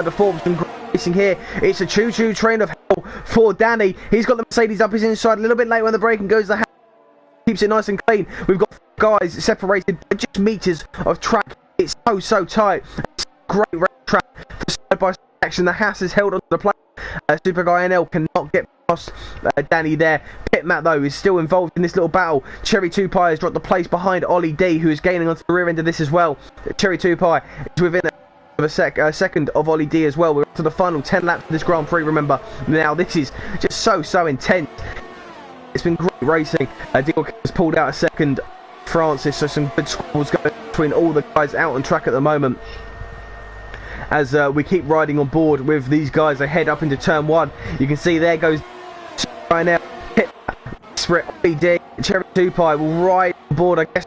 before some racing here. It's a choo-choo train of hell for Danny. He's got the Mercedes up his inside a little bit late when the braking goes the keeps it nice and clean. We've got guys separated by just meters of track. It's so tight. It's a great race track for side-by-side action. The Haas is held onto the plate. Super Guy NL cannot get past Danny there. Pitmat though is still involved in this little battle. Cherry 2 Pie has dropped the place behind Ollie D, who is gaining onto the rear end of this as well. Cherry 2 Pie is within a second of Ollie D as well. We're up to the final 10 laps of this Grand Prix, remember. Now this is just so intense. It's been great racing. Deagle has pulled out a second. Francis, so some good squabbles going between all the guys out on track at the moment. As we keep riding on board with these guys, they head up into turn 1. You can see there goes right now. Sprint OD, Cherry 2 Pie will ride on board. I guess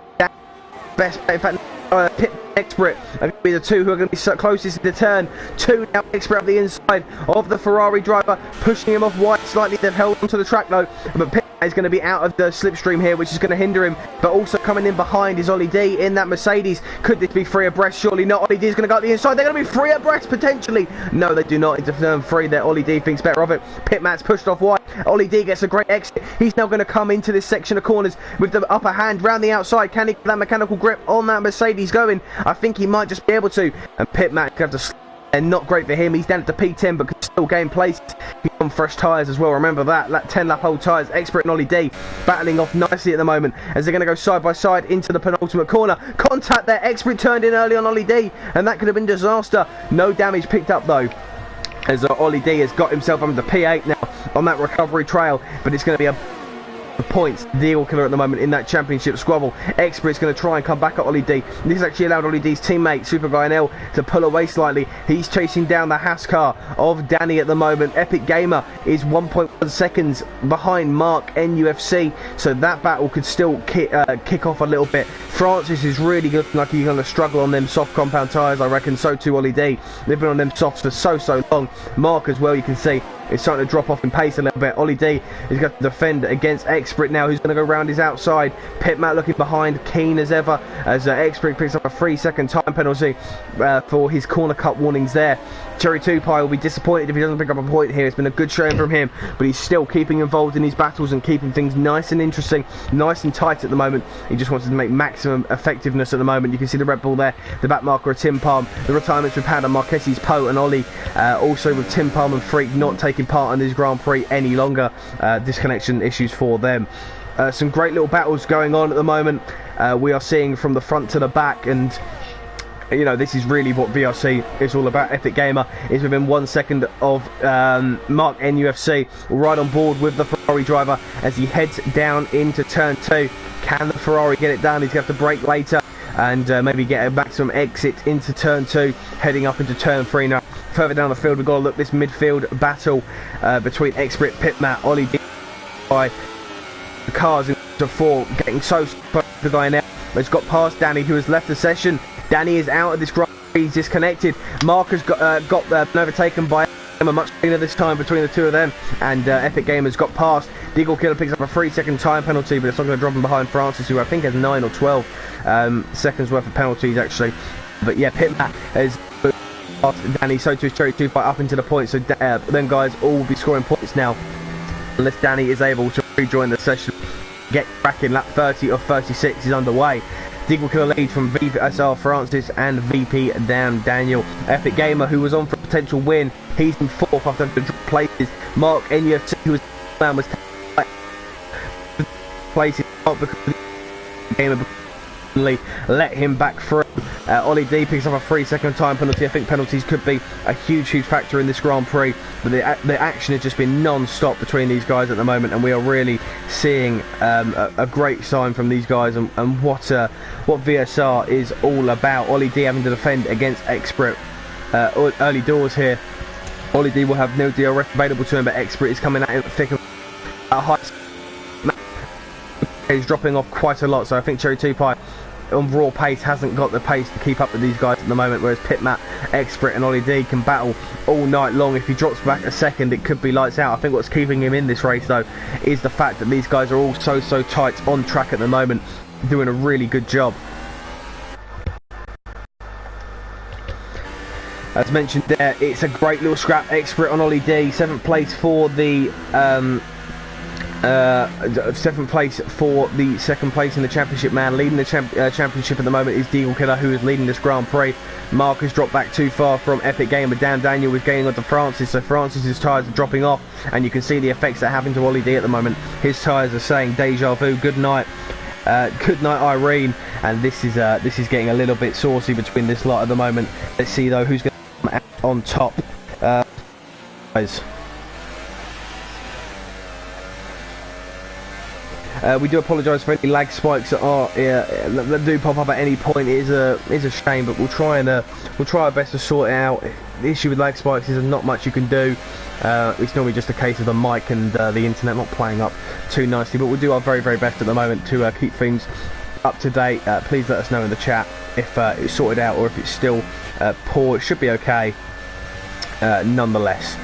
best bet. In fact, Pit Expert are going to be the two who are going to be closest to the turn. 2 now, Expert up the inside of the Ferrari driver, pushing him off wide slightly. They've held onto the track though, but Pit is going to be out of the slipstream here, which is going to hinder him. But also coming in behind is Ollie D in that Mercedes. Could this be free abreast? Surely not. Ollie D is going to go up the inside. They're going to be free abreast potentially. No, they do not. Into turn 3 there. Ollie D thinks better of it. Pitmat's pushed off wide. Ollie D gets a great exit. He's now going to come into this section of corners with the upper hand round the outside. Can he get that mechanical grip on that Mercedes going? I think he might just be able to. And Pitmat could have to and not great for him. He's down at the P10 but can still gain place. He's on fresh tyres as well, remember that 10 lap old tyres. Expert and Ollie D battling off nicely at the moment as they're going to go side by side into the penultimate corner. Contact there. Expert turned in early on Ollie D and that could have been disaster. No damage picked up though, as Ollie D has got himself under the P8 now on that recovery trail, but it's going to be a points. Deagle Killer at the moment in that championship squabble. Expert's going to try and come back at Ollie D. This has actually allowed Ollie D's teammate Super Guy NL to pull away slightly. He's chasing down the Haas car of Danny at the moment. Epic Gamer is 1.1 seconds behind Mark NUFC, so that battle could still kick off a little bit. Francis is really looking like he's going to struggle on them soft compound tyres, I reckon. So too Ollie D. They've been on them softs for so long. Mark as well, you can see it's starting to drop off in pace a little bit. Ollie D is going to defend against Expert now, who's going to go round his outside. Pitmat looking behind, keen as ever, as Expert picks up a 3-second time penalty for his corner cut warnings there. Cherry 2 Pie will be disappointed if he doesn't pick up a point here. It's been a good showing from him, but he's still keeping involved in his battles and keeping things nice and interesting, nice and tight at the moment. He just wants to make maximum effectiveness at the moment. You can see the Red Bull there, the back marker of Tim Palm. The retirements we've had are Marques's Poe and Ollie, also with Tim Palm and Freak not taking part in this Grand Prix any longer. Disconnection issues for them. Some great little battles going on at the moment. We are seeing from the front to the back, and you know, this is really what VRC is all about. Epic Gamer is within 1 second of Mark NUFC, right on board with the Ferrari driver as he heads down into turn 2. Can the Ferrari get it done? He's going to have to brake later and maybe get a maximum exit into turn 2, heading up into turn 3 now. Further down the field, we've got to look this midfield battle between Expert, Pitmat, Ollie D, by the cars into 4, getting so the guy now has got past Danny, who has left the session. Danny is out of this Grand Prix, he's disconnected. Mark has got overtaken by a much cleaner this time between the two of them, and Epic Gamer's got past. Deagle Killer picks up a 3-second time penalty, but it's not going to drop him behind Francis, who I think has 9 or 12 seconds worth of penalties actually. But yeah, Pitmat has past Danny, so too is Cherry 2 Pie up into the points, so them guys all will be scoring points now, unless Danny is able to rejoin the session. Get back in lap 30 of 36 is underway. Deagle Killer lead from VSR Francis and VP down Daniel. Epic Gamer, who was on for a potential win, he's in 4th after the drop places. Mark NUFC, who was place is not because of the game of let him back through. Ollie D picks up a 3-second time penalty. I think penalties could be a huge factor in this Grand Prix, but the action has just been non-stop between these guys at the moment, and we are really seeing a great sign from these guys and what VSR is all about. Ollie D having to defend against Expert early doors here. Ollie D will have no DRS available to him, but Expert is coming at him thick and high. He's dropping off quite a lot, so I think Cherry 2 Pie on raw pace hasn't got the pace to keep up with these guys at the moment, whereas Pitmat, Expert and Ollie D can battle all night long. If he drops back a second, it could be lights out. I think what's keeping him in this race though is the fact that these guys are all so tight on track at the moment, doing a really good job. As mentioned there, it's a great little scrap. Expert on Ollie D, 7th place for the 7th place for the 2nd place in the championship. Man leading the championship at the moment is Deagle Killer, who is leading this Grand Prix. Mark has dropped back too far from Epic Game, but Dan Daniel is gaining onto Francis, so Francis's tyres are dropping off, and you can see the effects they're having to Ollie D at the moment. His tyres are saying deja vu, good night Irene, and this is getting a little bit saucy between this lot at the moment. Let's see though who's going to come out on top. Guys. We do apologise for any lag spikes that do pop up at any point. It is a shame, but we'll try our best to sort it out. The issue with lag spikes is there's not much you can do. It's normally just a case of the mic and the internet not playing up too nicely, but we'll do our very best at the moment to keep things up to date. Please let us know in the chat if it's sorted out or if it's still poor. It should be okay nonetheless.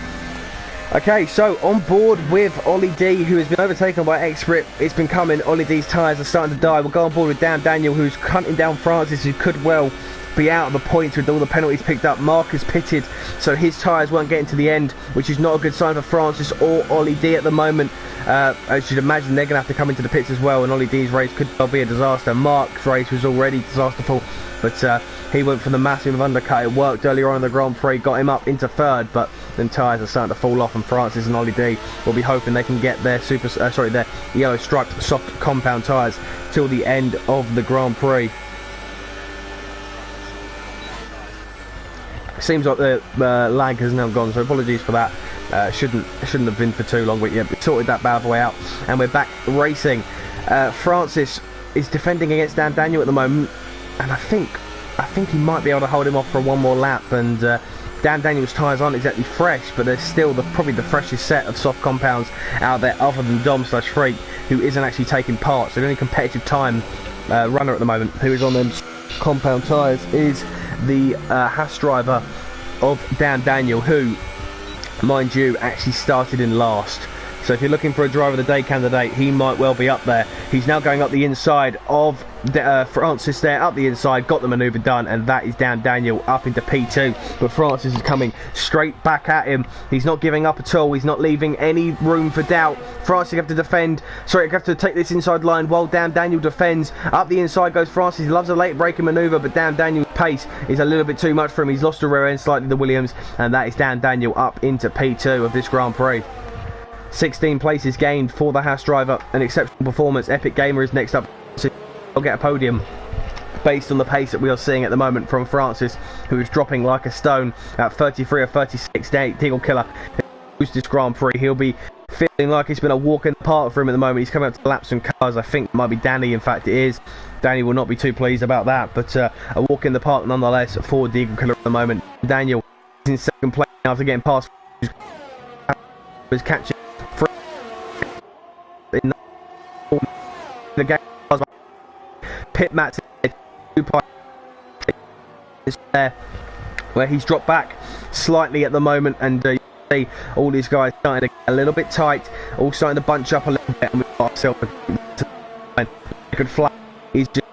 Okay, so on board with Ollie D, who has been overtaken by Expert. It's been coming. Ollie D's tyres are starting to die. We'll go on board with Dan Daniel, who's hunting down Francis, who could well be out of the points with all the penalties picked up. Mark is pitted, so his tyres won't get into the end, which is not a good sign for Francis or Ollie D at the moment. As you'd imagine, they're going to have to come into the pits as well, and Ollie D's race could well be a disaster. Mark's race was already disasterful, but he went for the massive undercut. It worked earlier on in the Grand Prix, got him up into 3rd, but then tyres are starting to fall off, and Francis and Ollie D will be hoping they can get their their yellow striped soft compound tyres till the end of the Grand Prix. Seems like the lag has now gone, so apologies for that. Shouldn't have been for too long, but yeah, we sorted that bad boy out, and we're back racing. Francis is defending against Dan Daniel at the moment, and I think he might be able to hold him off for one more lap. And Dan Daniel's tyres aren't exactly fresh, but they're still probably the freshest set of soft compounds out there, other than Dom/Freak, who isn't actually taking part. So the only competitive time runner at the moment who is on them compound tyres is the Haas driver of Dan Daniel, who, mind you, actually started in last. So if you're looking for a driver of the day candidate, he might well be up there. He's now going up the inside of Francis there, up the inside, got the manoeuvre done, and that is Dan Daniel up into P2. But Francis is coming straight back at him. He's not giving up at all. He's not leaving any room for doubt. Francis have to defend. Sorry, have to take this inside line while Dan Daniel defends. Up the inside goes Francis. He loves a late braking manoeuvre, but Dan Daniel's pace is a little bit too much for him. He's lost the rear end slightly, the Williams, and that is Dan Daniel up into P2 of this Grand Prix. 16 places gained for the Haas driver, an exceptional performance. Epic Gamer is next up, so he'll get a podium based on the pace that we are seeing at the moment from Francis, who is dropping like a stone at 33 or 36. Deagle Killer who's this Grand Prix. He'll be feeling like it's been a walk in the park for him at the moment. He's coming up to laps and cars. I think it might be Danny, in fact it is. Danny will not be too pleased about that, but a walk in the park nonetheless for Deagle Killer at the moment. Daniel is in 2nd place after getting past, was catching in the game. Pit Matt is there, where he's dropped back slightly at the moment, and you see all these guys starting to get a little bit tight, all starting to bunch up a little bit, and we've got ourselves a good flag. He's just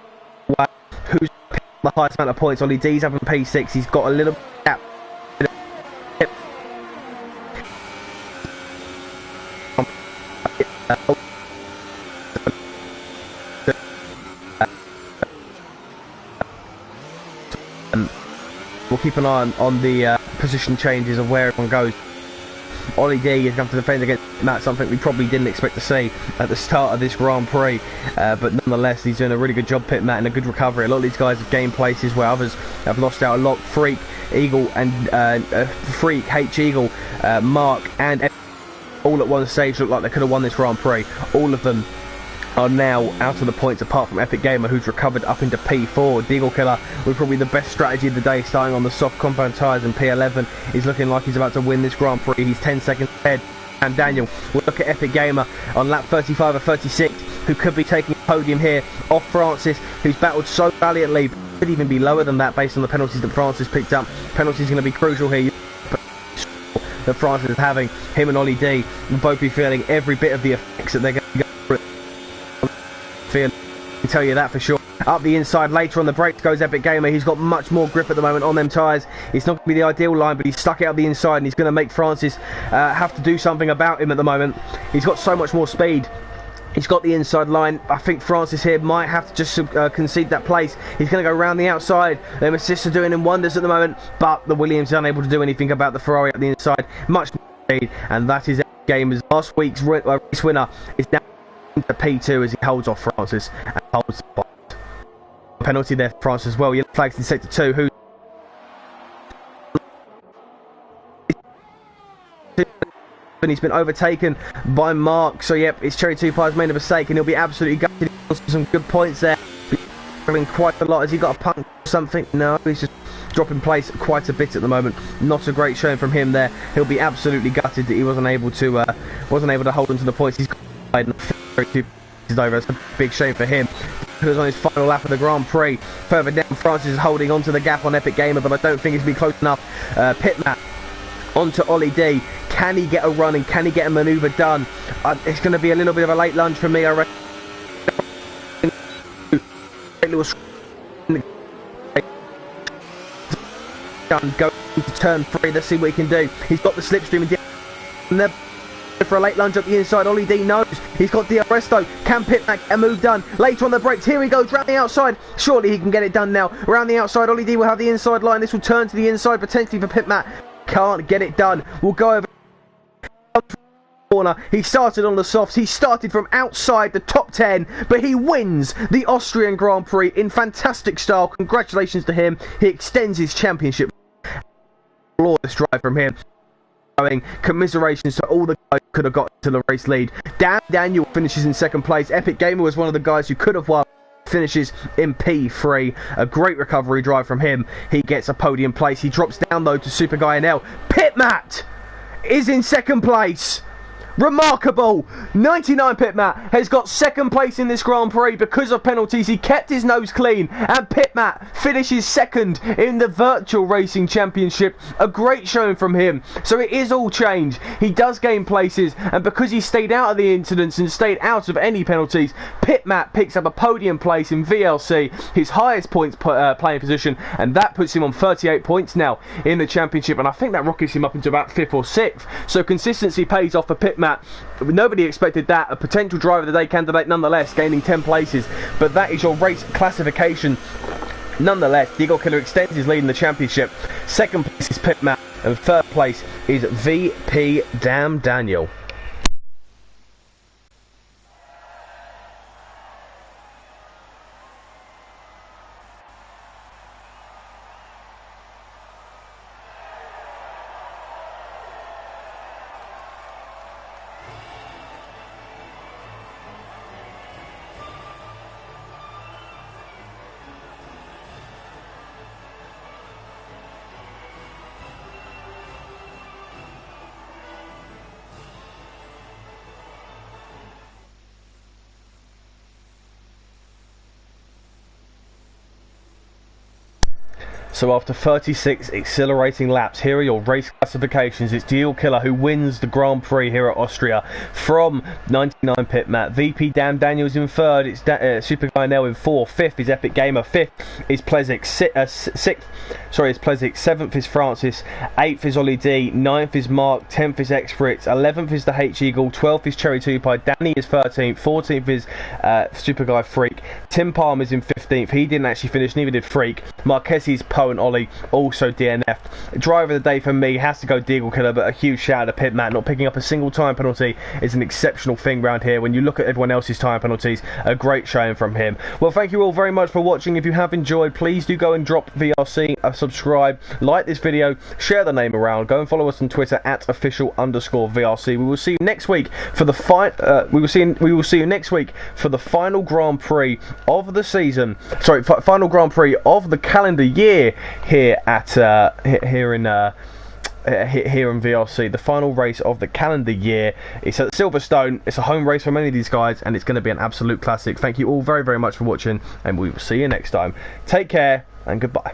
who's the highest amount of points. Ollie D's having P6. He's got a little gap. We'll keep an eye on the position changes of where everyone goes Ollie D is going to defend against Matt, something we probably didn't expect to see at the start of this Grand Prix, but nonetheless he's doing a really good job, Pit Matt, and a good recovery. A lot of these guys have gained places where others have lost out a lot. Freak, Eagle and Freak, H Eagle, Mark and all at one stage looked like they could have won this Grand Prix. All of them are now out of the points, apart from Epic Gamer, who's recovered up into P4. Deagle Killer was probably the best strategy of the day, starting on the soft compound tyres in P11. He's looking like he's about to win this Grand Prix. He's 10 seconds ahead. And Daniel, we'll look at Epic Gamer on lap 35 or 36, who could be taking the podium here off Francis, who's battled so valiantly. Could even be lower than that based on the penalties that Francis picked up. Penalties going to be crucial here. That Francis is having. Him and Ollie D will both be feeling every bit of the effects that they're going to go through. I can tell you that for sure. Up the inside later on the brakes goes Epic Gamer. He's got much more grip at the moment on them tyres. It's not going to be the ideal line, but he's stuck it up the inside, and he's going to make Francis have to do something about him at the moment. He's got so much more speed. He's got the inside line. I think Francis here might have to just concede that place. He's going to go around the outside. Them assists are doing him wonders at the moment, but the Williams is unable to do anything about the Ferrari up the inside. Much more speed, and that is Epic Gamer's last week's race winner is now into P2 as he holds off Francis and holds the spot. Penalty there for Francis as well. Yellow flags in sector 2. Who? And he's been overtaken by Mark. So yep, it's Cherry 2 Pies made a mistake, and he'll be absolutely gutted. Some good points there. Having quite a lot. Has he got a punt or something? No, he's just dropping place quite a bit at the moment. Not a great showing from him there. He'll be absolutely gutted that he wasn't able to hold on to the points. He's got over. It's a big shame for him. He was on his final lap of the Grand Prix. Further down, Francis is holding on to the gap on Epic Gamer, but I don't think it's been close enough. Pit Matt onto Ollie D. Can he get a run and can he get a manoeuvre done? It's going to be a little bit of a late lunge for me, I reckon. Go to turn 3. Let's see what he can do. He's got the slipstream and for a late lunge up the inside. Ollie D knows he's got DRS though. Can Pit Matt get a move done? Later on the brakes, here he goes round the outside. Surely he can get it done now. Around the outside, Ollie D will have the inside line. This will turn to the inside potentially for Pit Matt. Can't get it done. We'll go over corner. He started on the softs. He started from outside the top 10, but he wins the Austrian Grand Prix in fantastic style. Congratulations to him. He extends his championship. Flawless drive from him. Commiserations to all the guys who could have got to the race lead. Daniel finishes in second place. Epic Gamer was one of the guys who could have won. Finishes in P3. A great recovery drive from him. He gets a podium place. He drops down though to Super Guy NL. Pit Matt is in second place. Remarkable. 99 Pit Matt has got second place in this Grand Prix because of penalties. He kept his nose clean, and Pit Matt finishes second in the Virtual Racing Championship. A great showing from him. So it is all change. He does gain places, and because he stayed out of the incidents and stayed out of any penalties, Pit Matt picks up a podium place in VLC, his highest points playing position, and that puts him on 38 points now in the championship, and I think that rockets him up into about 5th or 6th. So consistency pays off for Pit Matt. Nobody expected that. A potential driver of the day candidate nonetheless, gaining 10 places, but that is your race classification. Nonetheless, Deagle Killer extends his lead in the championship. Second place is Pit Matt, and third place is VP Damn Daniel. So after 36 exhilarating laps, here are your race classifications. It's Deal Killer who wins the Grand Prix here at Austria from 99 Pit Matt. VP Damn Daniels in third. It's Super Guy Nell in fourth. Fifth is Epic Gamer. Fifth is Plezik. Sixth, sorry, is Plezik. Seventh is Francis. Eighth is Ollie D. Ninth is Mark. 10th is X Fritz. 11th is the H Eagle. 12th is Cherry 2 Pie. Danny is 13th. 14th is Super Guy Freak. Tim Palmer's in 15th. He didn't actually finish, neither did Freak. Marquez is pole. and Ollie also DNF'd. Driver of the day for me has to go Deagle Killer, but a huge shout out to Pit Matt. Not picking up a single time penalty is an exceptional thing round here. When you look at everyone else's time penalties, a great showing from him. Well, thank you all very much for watching. If you have enjoyed, please do go and drop VRC a subscribe, like this video, share the name around, go and follow us on Twitter at @official_VRC. We will see you next week for the we will see you next week for the final Grand Prix of the season. Sorry, final Grand Prix of the calendar year here at here in VRC. The final race of the calendar year. It's at Silverstone. It's a home race for many of these guys, and it's going to be an absolute classic. Thank you all very, very much for watching, and we will see you next time. Take care and goodbye.